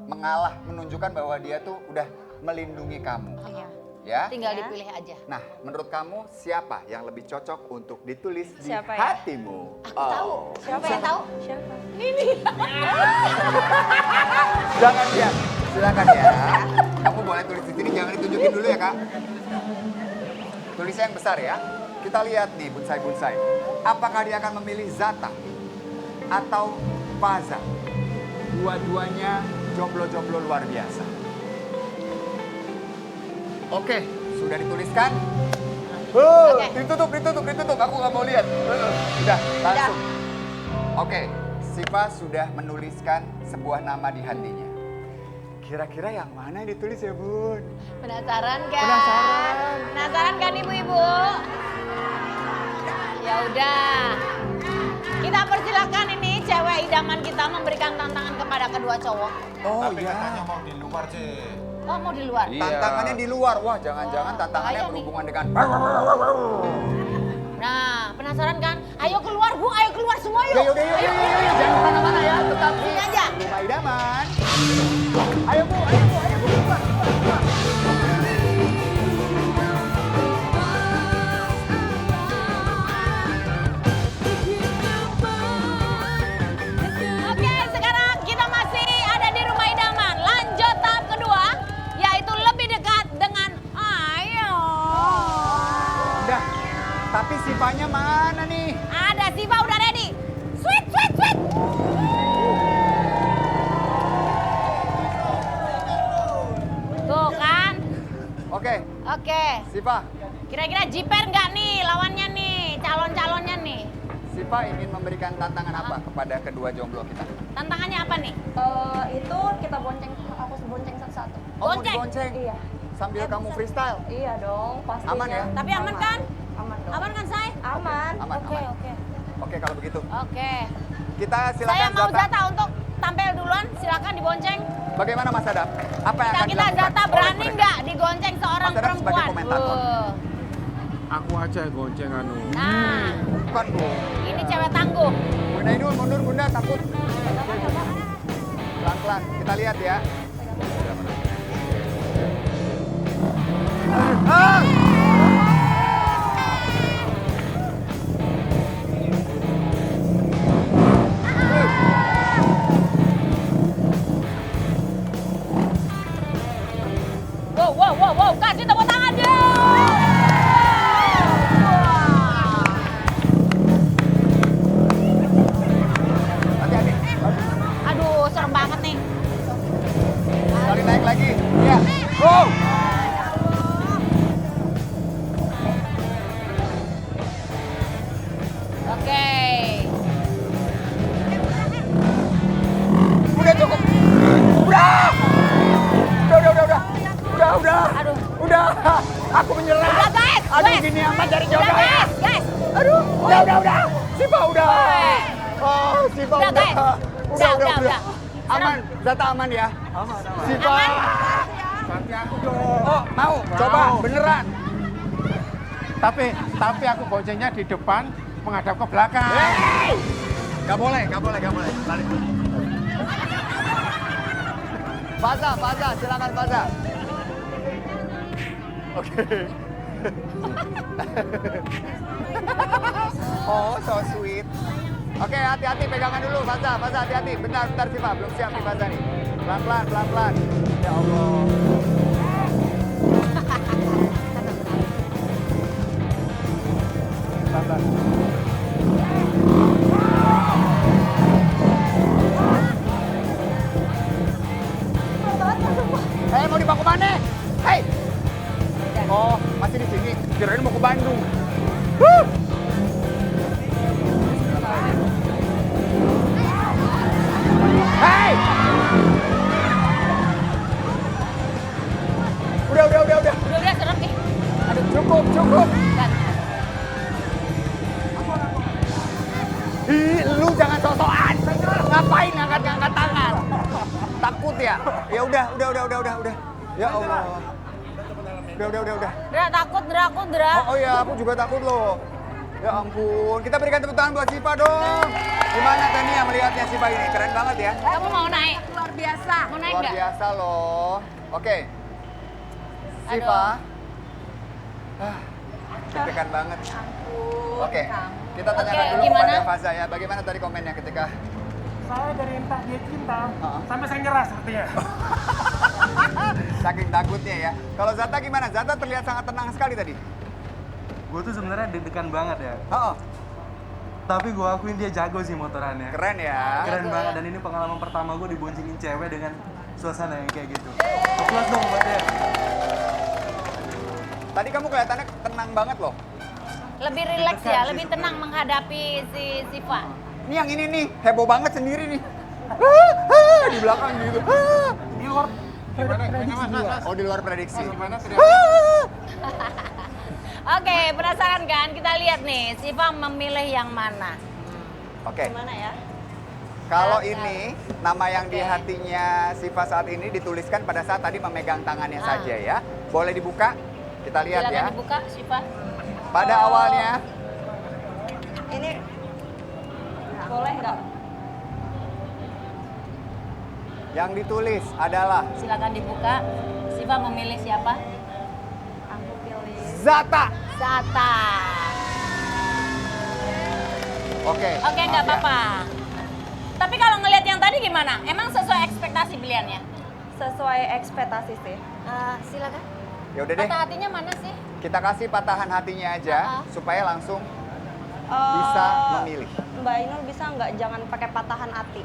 mengalah, menunjukkan bahwa dia tuh udah melindungi kamu. Iya. Ya. Tinggal dipilih aja. Nah, menurut kamu siapa yang lebih cocok untuk ditulis Siapa di ya? hatimu? Aku tahu. Siapa yang tahu? Siapa? Ini. Jangan ya, silakan ya. Kamu boleh tulis di sini, jangan ditunjukin dulu ya kak. Tulisnya yang besar ya. Kita lihat nih bunsai-bunsai. Apakah dia akan memilih Zata atau Faza? Dua-duanya jomblo-jomblo luar biasa. Oke, sudah dituliskan? Oke. Ditutup. Aku nggak mau lihat. Udah, langsung. Oke, Siva sudah menuliskan sebuah nama di hatinya. Kira-kira yang mana yang ditulis ya, Bun? Penasaran kan? Penasaran. Penasaran kan ibu-ibu? Ya udah. Kita persilakan ini cewek idaman kita memberikan tantangan kepada kedua cowok. Oh Tapi iya. katanya mau di luar, Cek. Oh mau di luar? Iya. Tantangannya di luar. Wah, jangan-jangan tantangannya bahaya nih. berhubungan dengan... Nah, penasaran kan? Ayo keluar Bu, ayo keluar semua yuk. Yuk. Jangan kemana-mana ya, tetap di Sini aja. Rumah Idaman. Ayo Bu, keluar. Oke, sekarang kita masih ada di rumah idaman. Lanjut tahap kedua, yaitu lebih dekat dengan ayo. Udah, tapi Sivanya mana nih? Ada Siva udah ready. Sweet. Tuh kan? Oke, Oke. Siva. Kira-kira jiper nggak nih lawannya nih, calon-calonnya nih? Siva ingin memberikan tantangan apa kepada kedua jomblo kita? Tantangannya apa nih? Itu kita aku bonceng satu-satu. Oh, mau Bonceng? dibonceng? Iya. Sambil kamu freestyle? Iya dong, pastinya. Aman ya? Tapi aman kan? Aman dong. Aman kan, Say? Aman. Aman. Oke. Oke, kalau begitu. Oke. Kita Saya silakan mau Zata. Zata untuk tampil duluan, silakan dibonceng. Bagaimana Mas Adam? Apa yang akan Kita dilakukan Zata oleh berani mereka? nggak digonceng seorang Mas Adam sebagai perempuan? komentator. Aku aja gonceng anu. Nah, Bukan, Bu. ini cewek tangguh. Bunda Inul, mundur Bunda, takut. Pelan-pelan, kita lihat ya. begini amat dari jodoh Udah, ya. guys. Aduh, udah. Siva udah. Oh, Siva Udah, udah. guys. Udah. Aman, Zata aman ya? Aman. Siva. Bantu aku dong. Oh, mau? Coba, beneran. Tapi aku boncengnya di depan, menghadap ke belakang. Hey! Gak boleh. Balik. Faza, silakan Faza. Oke. Oh, so sweet. Oke, hati-hati pegangan dulu, Faza, hati-hati. Bentar, Siva, belum siap nih Faza nih. Pelan-pelan. Ya Allah. Pelan-pelan. Hei, mau dibawa ke mana? Hei. Oh, masih di sini. Kirain mau ke Bandung. Hei. Udah. Udah serem nih. Aduh, cukup. Ih, lu jangan sosokan. Ngapain ngangkat tangan? Takut ya? Ya udah. Ya Allah. Udah. Dra, takut, Dra. Oh iya, aku juga takut loh. Ya ampun, kita berikan tepuk tangan buat Siva dong. Gimana Tania melihatnya Siva ini? Keren banget ya. Kamu mau naik? Luar biasa. Mau naik Luar nggak? biasa loh. Oke. Siva. Deg-degan banget. Oke. Kita tanyakan dulu gimana? kepada Faza ya. Bagaimana tadi komennya ketika Saya dari entah dia cinta, sampai saya nyerah sepertinya. saking takutnya ya. Kalau Zata gimana? Zata terlihat sangat tenang sekali tadi. Gue tuh sebenarnya deg-degan banget ya. Oh, Tapi gue akuin dia jago sih motorannya. keren ya. Keren banget, dan ini pengalaman pertama gue diboncengin cewek dengan suasana yang kayak gitu. Applause dong buat dia. Tadi kamu kelihatannya tenang banget loh. Lebih rileks ya, lebih tenang menghadapi si Siva. Ini yang ini nih, heboh banget sendiri nih. Di belakang gitu. Di luar Mas. Oh, di luar prediksi. Gimana Oke, penasaran kan? Kita lihat nih, Siva memilih yang mana? Oke. Gimana ya? Kalau ini nama yang di hatinya Siva saat ini dituliskan pada saat tadi memegang tangannya saja ya. Boleh dibuka? Kita lihat Silakan ya. dibuka, Siva. Pada awalnya Ini boleh nggak? yang ditulis adalah Silakan dibuka. Siva memilih siapa? Aku pilih. Zata. Zata. Oke. Oke, nggak maaf ya. apa-apa. Tapi kalau ngelihat yang tadi gimana? Emang sesuai ekspektasi pilihannya? Sesuai ekspektasi sih. Silakan. Ya udah deh, Patah hatinya mana sih? kita kasih patahan hatinya aja supaya langsung bisa memilih. Mbak Inul bisa nggak jangan pakai patahan hati.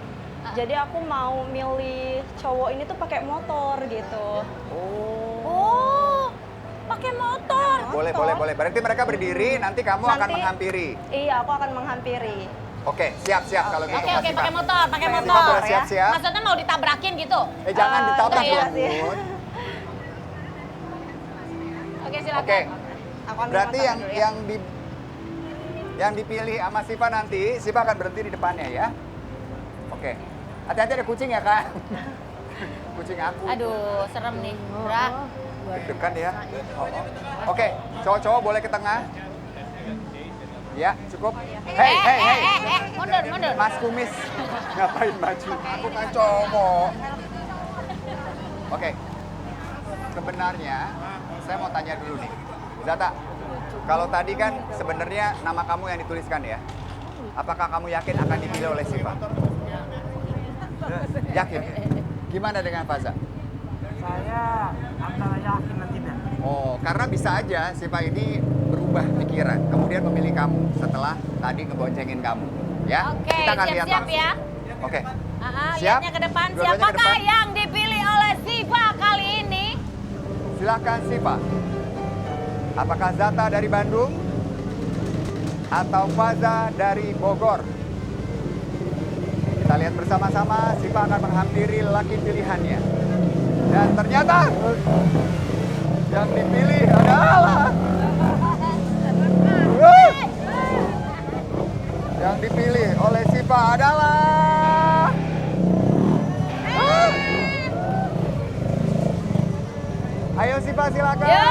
Jadi aku mau milih cowok ini tuh pakai motor gitu. Oh, pakai motor. Boleh. Berarti mereka berdiri, nanti kamu akan Nanti- menghampiri. Iya, aku akan menghampiri. Oke, siap kalau gitu. Oke, Mas pakai Siva. motor, pakai Pakai motor. motor, siap-siap. Maksudnya mau ditabrakin gitu? Jangan ditabrak iya dong, sih. Bun. Oke, silakan. Oke. Aku ambil Berarti motor yang dulu ya. yang dipilih sama Siva nanti, Siva akan berhenti di depannya ya. Oke. Hati-hati ada kucing ya, Kak. Kucing aku. Aduh, serem nih. Dra. Deg-degan ya. Oke, cowok-cowok boleh ke tengah. Ya, cukup. Hey. Mundur. Mas Kumis. Ngapain maju? Aku kan cowok. Oke. Sebenarnya saya mau tanya dulu nih. Zata, kalau tadi kan sebenarnya nama kamu yang dituliskan ya. Apakah kamu yakin akan dipilih oleh Siva? Yakin? Gimana dengan Faza? saya antara yakin dan tidak. Oh, karena bisa aja Siva ini berubah pikiran, kemudian memilih kamu setelah tadi ngeboncengin kamu. Ya, Oke, kita akan lihat siap-siap langsung. ya. Oke, Siap? Lihatnya ke depan. Dua-duanya ke Siapakah depan. yang dipilih oleh Siva kali ini? silakan Siva. Apakah Zata dari Bandung atau Faza dari Bogor? Kita lihat bersama-sama, Siva akan menghampiri laki pilihannya. Dan ternyata yang dipilih adalah Yang dipilih oleh Siva adalah... Ayo Siva silakan. Ya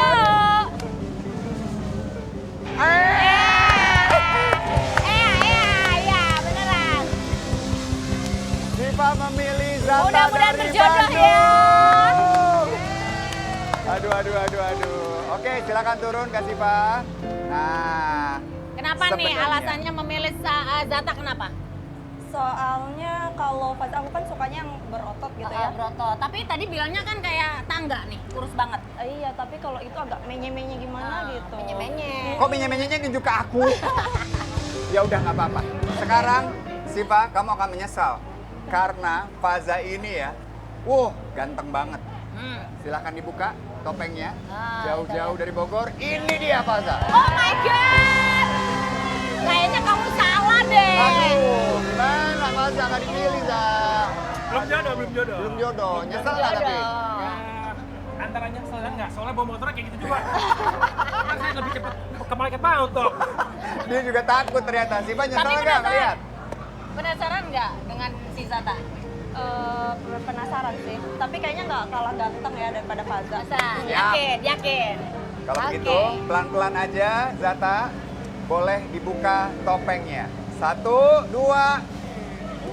beneran. Siva memilih Zata Mudah-mudahan dari berjodoh Bandung. ya. Aduh. Oke, silakan turun Kak Siva. Nah, Kenapa nih sebenarnya. alasannya memilih Zata kenapa? Soalnya kalau pas aku kan sukanya yang berotot gitu ya. Broto. Tapi tadi bilangnya kan kayak tangga nih, kurus banget. Iya, tapi kalau itu agak menye-menye gimana gitu. Menye-menye. Kok menye-menyenya nunjuk ke aku? Ya udah nggak apa-apa. Sekarang Siva, kamu akan menyesal karena Faza ini ya, ganteng banget. Silahkan dibuka topengnya. Jauh-jauh dari Bogor. Ini dia Faza. Oh my god. Kayaknya kamu salah deh. Aduh, gimana Faza nggak dipilih Zah? Belum jodoh. Belum jodoh. Nyesel nggak tapi? Antara nyesel dan enggak, soalnya bawa motornya kayak gitu juga. Kan saya lebih cepat ke malaikat maut toh. Dia juga takut ternyata. Siva nyesel Tapi nggak ngeliat? penasaran nggak dengan si Zata? Penasaran sih, tapi kayaknya nggak kalah ganteng ya daripada Faza. Yakin. Kalau Oke. begitu, pelan-pelan aja Zata. Boleh dibuka topengnya. 1, 2,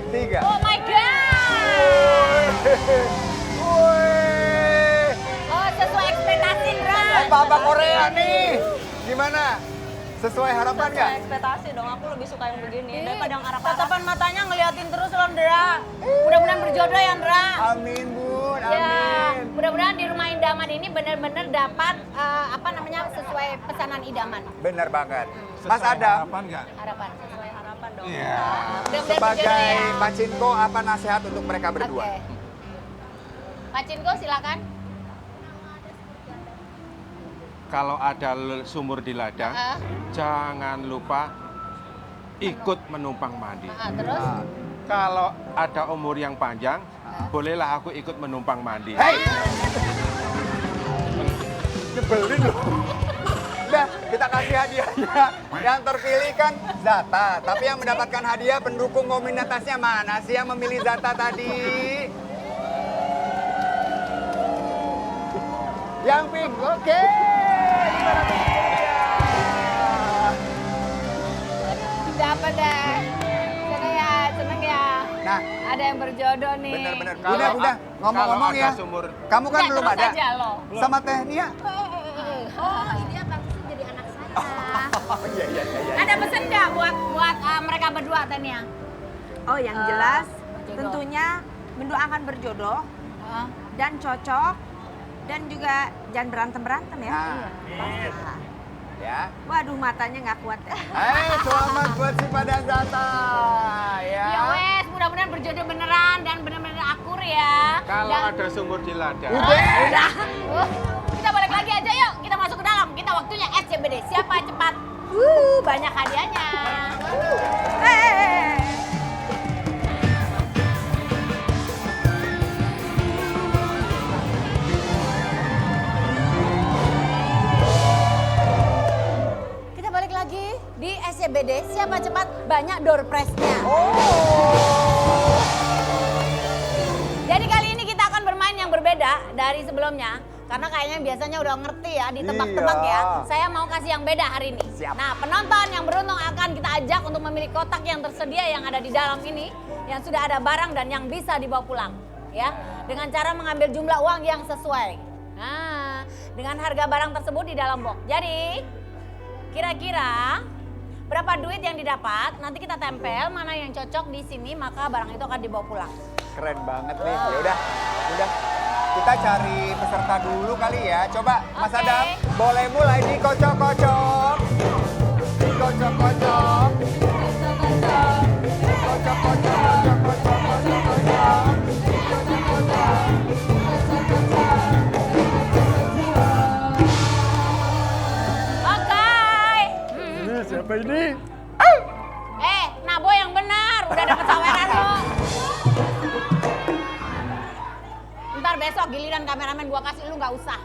3. Oh my god. Wih. Oh sesuai ekspektasi Ndra. Apa-apa Korea nih? Gimana? Sesuai harapan nggak? Sesuai ekspektasi dong, aku lebih suka yang begini daripada yang arah-arah. Tatapan matanya ngeliatin terus loh Ndra. Mudah-mudahan berjodoh ya Ndra. Amin Bun, amin. Ya, mudah-mudahan di rumah idaman ini benar-benar dapat sesuai pesanan idaman. Bener banget. Mas Adam, Harapan. Sesuai harapan dong. iya. Mudah-mudahan Sebagai berjodoh ya. Pak Cinko, apa nasihat untuk mereka Oke. berdua? Pak Cinko silakan. Kalau ada sumur di ladang, jangan lupa ikut menumpang mandi. Terus? Kalau ada umur yang panjang, bolehlah aku ikut menumpang mandi. Hei! Nyebelin loh. Udah, kita kasih hadiahnya. Yang terpilih kan Zata, tapi yang mendapatkan hadiah pendukung komunitasnya mana sih yang memilih Zata tadi? Yang pink, oke. Gimana pinggirnya? Dapat deh. Seneng ya. Nah, Ada yang berjodoh nih. bener-bener. Kalau Udah. Ngomong-ngomong kalau ya. ada sumur, Kamu kan Udah, belum terus ada. aja lo. Sama Teh Nia. Oh, ini bagus jadi anak saya. Oh iya. Ada pesan nggak buat mereka berdua Tania? Oh yang jelas berjodoh. tentunya mendoakan berjodoh dan cocok dan juga jangan berantem-berantem ya. Nah, ya. Waduh matanya nggak kuat. Selamat buat si pada Zata. Ya Ya. wes, mudah-mudahan berjodoh beneran dan bener-bener akur ya. kalau Dan- ada sumur di ladang, Udah. Kita balik lagi aja yuk, kita masuk ke dalam. Kita waktunya SCBD. Siapa cepat? Banyak hadiahnya. Kita balik lagi di SCBD. Siapa cepat? Banyak door prize-nya. Jadi kali ini kita akan bermain yang berbeda dari sebelumnya. Karena kayaknya biasanya udah ngerti ya, ditebak-tebak Iya. ya. Saya mau kasih yang beda hari ini. Siap. Nah, penonton yang beruntung akan kita ajak untuk memilih kotak yang tersedia yang ada di dalam ini. Yang sudah ada barang dan yang bisa dibawa pulang. Ya, dengan cara mengambil jumlah uang yang sesuai. Nah, dengan harga barang tersebut di dalam box. Jadi, kira-kira berapa duit yang didapat? Nanti kita tempel mana yang cocok di sini, maka barang itu akan dibawa pulang. Keren banget nih. Ya udah. Kita cari peserta dulu kali ya. Coba Mas Oke. Adam, boleh mulai dikocok-kocok. Dikocok-kocok. Oke. Siapa ini? Nabo yang benar, udah dapet saweran lo. Ntar besok giliran kameramen gua kasih lu nggak usah.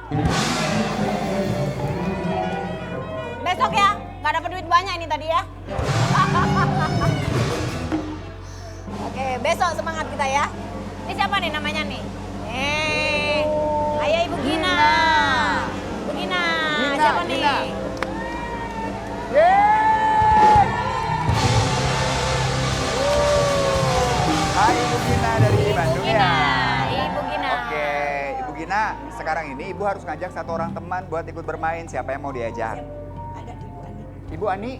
Besok ya, nggak dapet duit banyak ini tadi ya. Oke, besok semangat kita ya. Ini siapa nih namanya nih? Ayah Ibu Gina. Ibu Gina, siapa nih? Gina. Yeay! Hai Ibu Gina dari Bandung ya. Ibu Gina. Oke, Ibu Gina, sekarang ini Ibu harus ngajak satu orang teman buat ikut bermain. Siapa yang mau diajak? Ada Ibu Ani. Ibu Ani.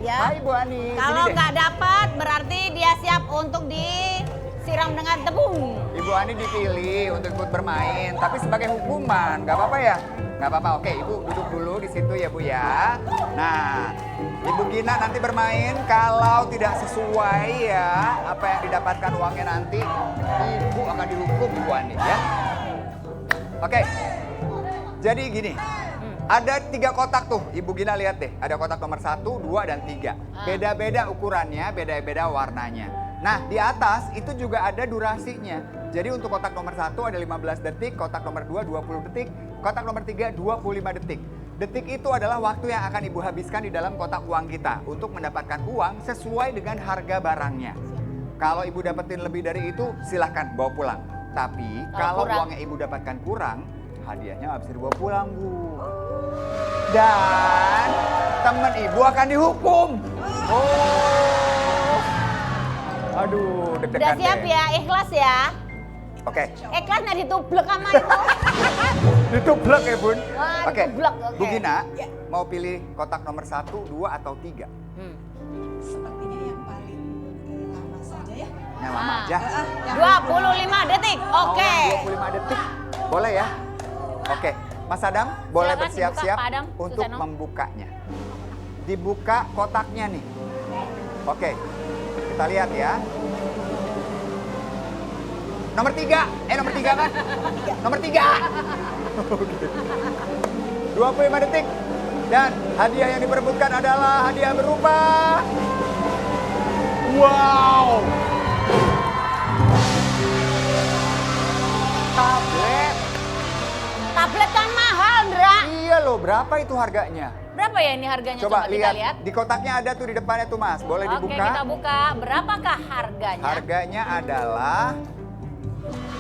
Ya. Hai Ibu Ani. Kalau Sini deh. nggak dapat berarti dia siap untuk disiram dengan tepung. Ibu Ani dipilih untuk ikut bermain, tapi sebagai hukuman, nggak apa-apa ya? Nggak apa-apa, oke Ibu duduk dulu di situ ya Bu ya. Nah, Ibu Gina nanti bermain, kalau tidak sesuai ya, apa yang didapatkan uangnya nanti, Ibu akan dihukum Ibu Ani ya. Oke, jadi gini, ada 3 kotak tuh, Ibu Gina lihat deh, ada kotak nomor 1, 2, dan 3. Beda-beda ukurannya, beda-beda warnanya. Nah, di atas itu juga ada durasinya. Jadi untuk kotak nomor 1 ada 15 detik, kotak nomor 2 20 detik, kotak nomor 3 25 detik. Detik itu adalah waktu yang akan Ibu habiskan di dalam kotak uang kita untuk mendapatkan uang sesuai dengan harga barangnya. Kalau Ibu dapetin lebih dari itu, silahkan bawa pulang. Tapi kalau uangnya Ibu dapatkan kurang, hadiahnya nggak bisa dibawa pulang, Bu. Dan teman Ibu akan dihukum. Oh. Aduh, deg-degan Udah siap deh. ya, ikhlas ya. Oke. Ikhlas nggak ditublek sama itu. Ditublek ya, Bun. Wah, Oke. ditublek, oke. Bu Gina, mau pilih kotak nomor 1, 2, atau 3? Sepertinya yang paling lama saja ya. Yang lama aja. 25 detik, oke. 25 detik. Boleh ya? Oke. Mas Adam, boleh Silakan bersiap-siap dibuka, Pak Adam, untuk Suseno. membukanya. Dibuka kotaknya nih. Oke. Kita lihat ya. Nomor 3. Nomor 3 kan? Nomor 3. Oke. 25 detik. Dan hadiah yang diperebutkan adalah hadiah berupa... Wow! Tablet. Tablet kan mahal, Ndra. Iya loh, berapa itu harganya? Berapa ya ini harganya? Coba kita lihat. lihat. Di kotaknya ada tuh di depannya tuh, Mas. Boleh Oke, dibuka? kita buka. Berapakah harganya? Harganya adalah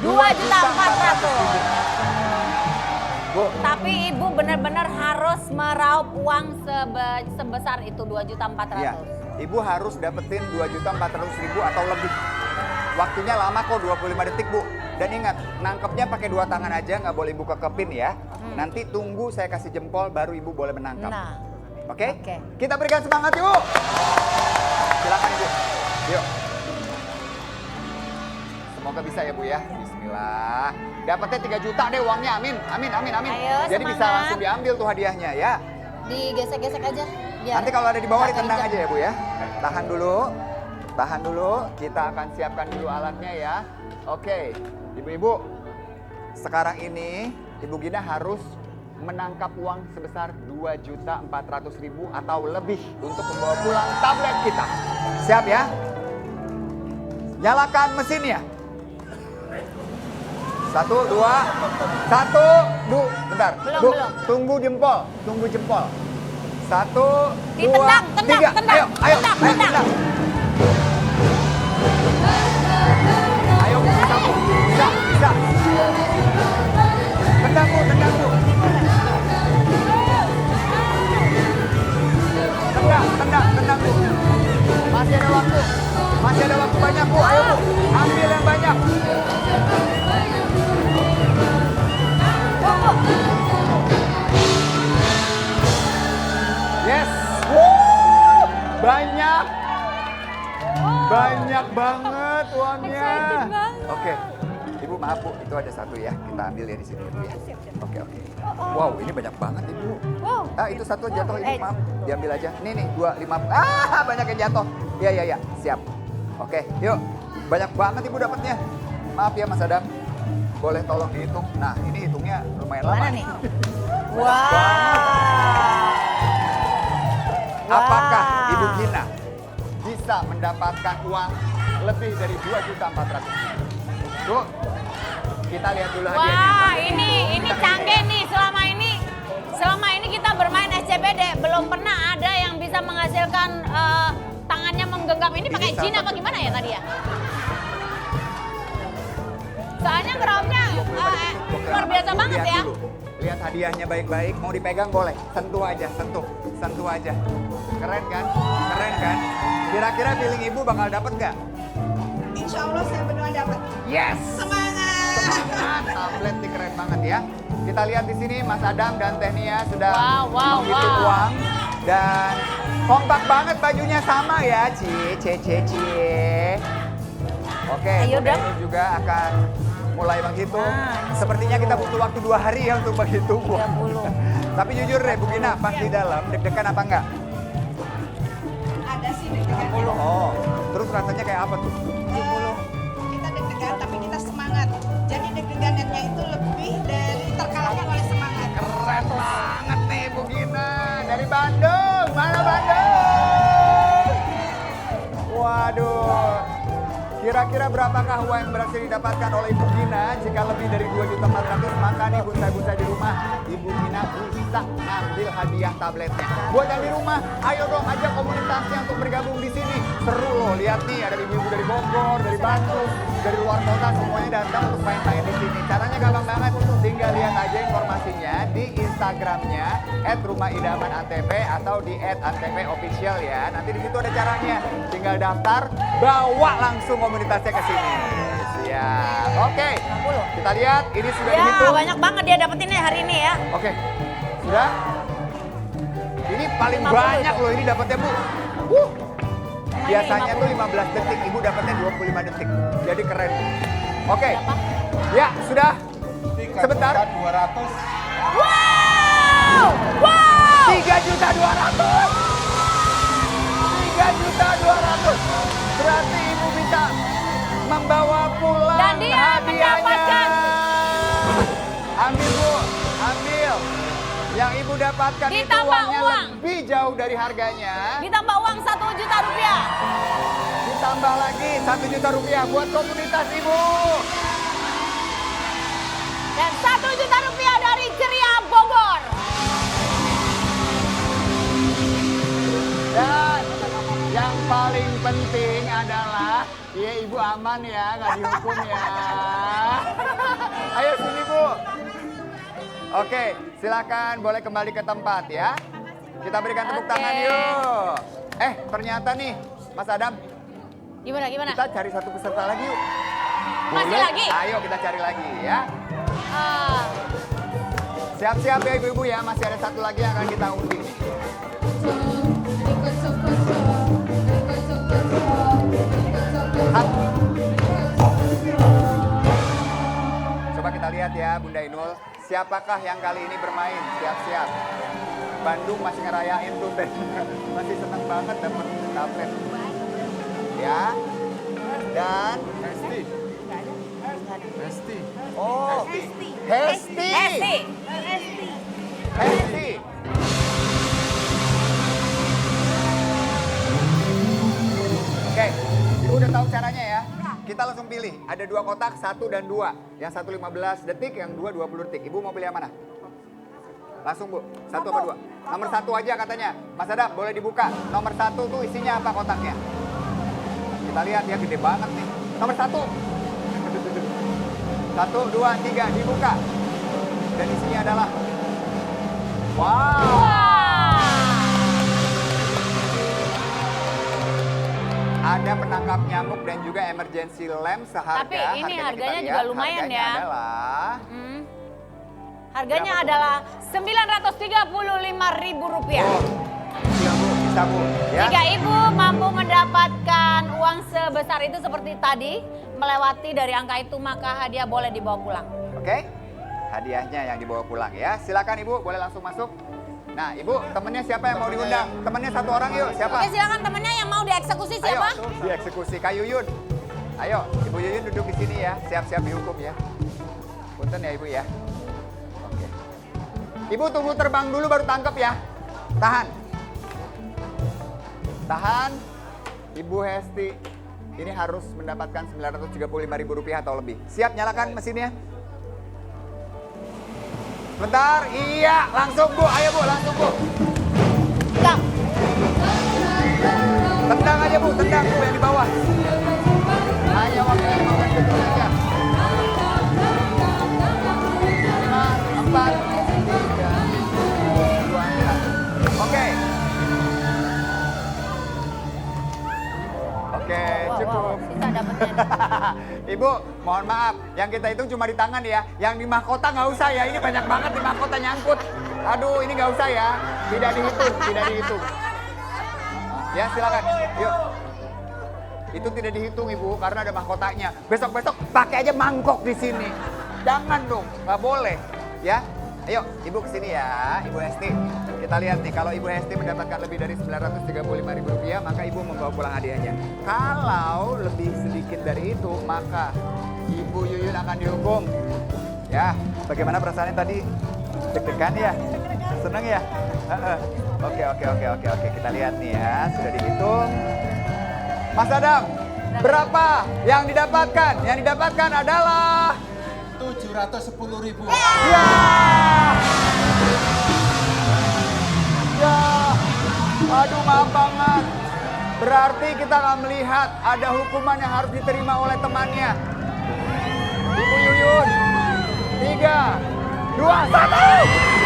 2.400.000. Bu, Tapi Ibu benar-benar harus meraup uang sebesar itu 2.400.000. iya. Ibu harus dapetin 2.400.000 atau lebih. Waktunya lama kok, 25 detik, Bu. Dan ingat, nangkepnya pakai 2 tangan aja, nggak boleh Ibu kekepin ya. Nanti tunggu saya kasih jempol, baru Ibu boleh menangkap. Nah, Oke? oke. Kita berikan semangat yuk. Silakan Ibu. Yuk. Semoga bisa ya Bu ya. Bismillah. Dapatnya 3 juta deh uangnya. Amin. Amin, amin, amin. Ayo, Jadi bisa semangat. langsung diambil tuh hadiahnya ya. Digesek-gesek aja. Biar Nanti kalau ada di bawah nggak ditendang keinjak. aja ya Bu ya. Tahan dulu. Tahan dulu. Kita akan siapkan dulu alatnya ya. Oke. Ibu-ibu. Sekarang ini Ibu Gina harus menangkap uang sebesar 2.400.000 atau lebih untuk membawa pulang tablet kita. Siap ya? Nyalakan mesinnya. 1, 2, 1, bentar. Belum, Bu, belum. tunggu jempol, tunggu jempol. 1, 2, Ditendang, tendang, 3. tendang, Ayo, ayo, tendang, ayo, tendang. tendang. Ayo, bisa, Bu. Bisa, bisa. Tendang, Bu, tendang, Bu. Tendang, tendang, tendang, Bu. Masih ada waktu. Masih ada waktu banyak, Bu. Ayo, Bu. Ambil yang banyak. Yes. Woo! Banyak. Banyak banget uangnya. Oke. Ibu maaf Bu, itu ada 1 ya. Kita ambil ya di sini Ibu ya. Oke, oke. Wow, ini banyak banget Ibu. Wow. Itu 1 jatuh Ibu, maaf. Diambil aja. Nih, 2, 5. Banyak yang jatuh. Iya, iya, iya. Siap. Oke, yuk. Banyak banget Ibu dapatnya. Maaf ya Mas Adam. Boleh tolong dihitung. Nah, ini hitungnya lumayan lama. Mana nih? Wow. Apakah Ibu Gina bisa mendapatkan uang lebih dari 2.400.000? Bu, kita lihat dulu hadiahnya. Wah, ini canggih nih. Selama ini kita bermain SCBD belum pernah ada yang bisa menghasilkan tangannya menggenggam ini pakai jin apa gimana ya tadi ya? Soalnya ngeromnya luar biasa banget Lihat ya. dulu. Lihat hadiahnya baik-baik, mau dipegang boleh. Sentuh aja, sentuh aja. Keren kan? Keren kan? Kira-kira feeling ibu bakal dapet gak? Insya Allah saya benar dapat. Yes! Semangat. Semangat! Tablet nih keren banget ya. Kita lihat di sini Mas Adam dan Teh Nia sudah menghitung uang. Dan kompak banget bajunya sama ya, Cie. Oke, Bunda Inul juga akan mulai menghitung. Sepertinya kita butuh waktu 2 hari ya untuk menghitung uang. Tapi jujur deh, Bu Gina, pas di dalam deg-degan apa enggak? Ada sih deg-degan. Oh, terus rasanya kayak apa tuh? Kita deg-degan tapi kita semangat. Jadi deg-degannya itu lebih dari terkalahkan oleh semangat. Keren banget nih Bu Gina. Dari Bandung, mana Bandung? Waduh. Kira-kira berapakah uang yang berhasil didapatkan oleh Ibu Gina? Jika lebih dari 2.400.000 maka nih bonsai-bonsai di rumah Ibu Gina bisa ngambil hadiah tabletnya. Buat yang di rumah, ayo dong ajak komunitasnya untuk bergabung di sini. Seru loh, lihat nih ada ibu-ibu dari Bogor, dari Bandung, dari luar kota semuanya datang untuk main-main di sini. Caranya gampang banget, tinggal lihat aja informasinya di Instagramnya @rumahidamanantv atau di @antv official ya. Nanti di situ ada caranya. Tinggal daftar, bawa langsung komunitasnya ke sini. Siap. Oke. Kita lihat ini sudah dihitung. Banyak banget dia dapetinnya hari ini ya. Oke. Sudah? Ini paling banyak loh ini dapatnya, Bu. Biasanya tuh 15 detik, Ibu dapatnya 25 detik. Jadi keren. Oke. Ya, sudah. Sebentar. 200. Wow! 3.200.000. 3.200.000. Berarti Ibu bisa membawa pulang Dan dia hadiahnya. mendapatkan. Ambil, Bu. Ambil. Yang Ibu dapatkan itu Ditambah uangnya uang. lebih jauh dari harganya. Ditambah uang 1 juta rupiah. Ditambah lagi 1 juta rupiah buat komunitas Ibu. Dan 1 juta rupiah dari Ceria Bogor. Dan yang paling penting adalah, ya Ibu aman ya, nggak dihukum ya. Ayo sini Bu. Oke, silakan boleh kembali ke tempat ya. Kita berikan tepuk tangan yuk. Ternyata nih, Mas Adam, Gimana? kita cari satu peserta lagi yuk. Masih Boleh? lagi? Ayo kita cari lagi ya. Siap-siap ya ibu-ibu ya, masih ada satu lagi yang akan kita undi nih. Coba kita lihat ya Bunda Inul, siapakah yang kali ini bermain? Siap-siap. Bandung masih ngerayain tuh, masih seneng banget dapet tablet. Ya, dan Hesti. Oh, Hesti. Oke, Ibu udah tahu caranya ya? Kita langsung pilih, ada 2 kotak, 1 dan 2. Yang 1 15 detik, yang 2 20 detik. Ibu mau pilih yang mana? Langsung Bu, 1 apa 2? Nomor 1 aja katanya. Mas Adam, boleh dibuka. Nomor 1 tuh isinya apa kotaknya? Kita lihat ya, gede banget nih. Nomor 1. 1, 2, 3, dibuka. Dan isinya adalah, wow. Ada penangkap nyamuk dan juga emergency lamp seharga. Tapi ini harganya kita juga lihat, lumayan harganya ya. Adalah, Harganya berapa tuh adalah Rp935.000. oh, iya Bu, bisa Bu. Ya. Jika Ibu mampu mendapatkan uang sebesar itu seperti tadi, melewati dari angka itu, maka hadiah boleh dibawa pulang. Oke, hadiahnya yang dibawa pulang ya. Silakan Ibu, boleh langsung masuk. Nah Ibu, temennya siapa yang mau diundang? Temennya 1 orang yuk, siapa? Oke, silakan temennya yang mau dieksekusi siapa? Ayo, dieksekusi Kak Yuyun. Ayo, Ibu Yuyun duduk di sini ya, siap-siap dihukum ya. Punten ya Ibu ya. Oke. Ibu tunggu terbang dulu baru tangkep ya. Tahan. Tahan. Ibu Hesti ini harus mendapatkan Rp935.000 atau lebih. Siap, nyalakan mesinnya. Bentar, iya, langsung Bu, ayo Bu, langsung Bu. Tendang aja Bu, tendang Bu yang di bawah. Hanya waktu yang makan betul aja. 5, 4, 3, 2, 1. Oke. Oke, cukup. Sisa dapetnya nih. Ibu, mohon maaf, yang kita hitung cuma di tangan ya. Yang di mahkota nggak usah ya, ini banyak banget di mahkota nyangkut. Aduh, ini nggak usah ya. Tidak dihitung, tidak dihitung. Ya, silakan. Yuk. Itu tidak dihitung Ibu, karena ada mahkotanya. Besok-besok pakai aja mangkok di sini. Jangan dong, nggak boleh. Ya, ayo Ibu kesini ya, Ibu Hesti. Kita lihat nih, kalau Ibu Hesti mendapatkan lebih dari Rp935.000, maka Ibu membawa pulang hadiahnya. Kalau lebih sedikit dari itu, maka Ibu Yuyun akan dihukum. Ya, bagaimana perasaannya tadi? Deg-degan ya? Seneng ya? Oke. Kita lihat nih ya, sudah dihitung. Mas Adam, berapa yang didapatkan? Yang didapatkan adalah 710.000. ya. Ya. Aduh, maaf banget. Berarti kita nggak melihat ada hukuman yang harus diterima oleh temannya. Ibu Yuyun. 3, 2, 1.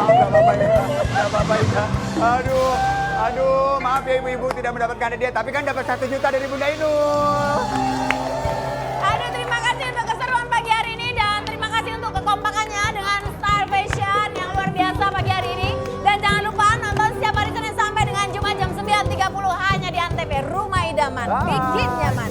Gak apa-apa ya. Aduh, maaf ya ibu-ibu tidak mendapatkan hadiah, tapi kan dapat 1 juta dari Bunda Inul. Aduh, terima kasih untuk keseruan pagi hari ini dan terima kasih untuk kekompakannya dengan Style Fashion yang luar biasa pagi hari ini. Dan jangan lupa nonton setiap hari Senin sampai dengan Jumat jam 9.30 hanya di Antv Rumah Idaman. Bikin nyaman.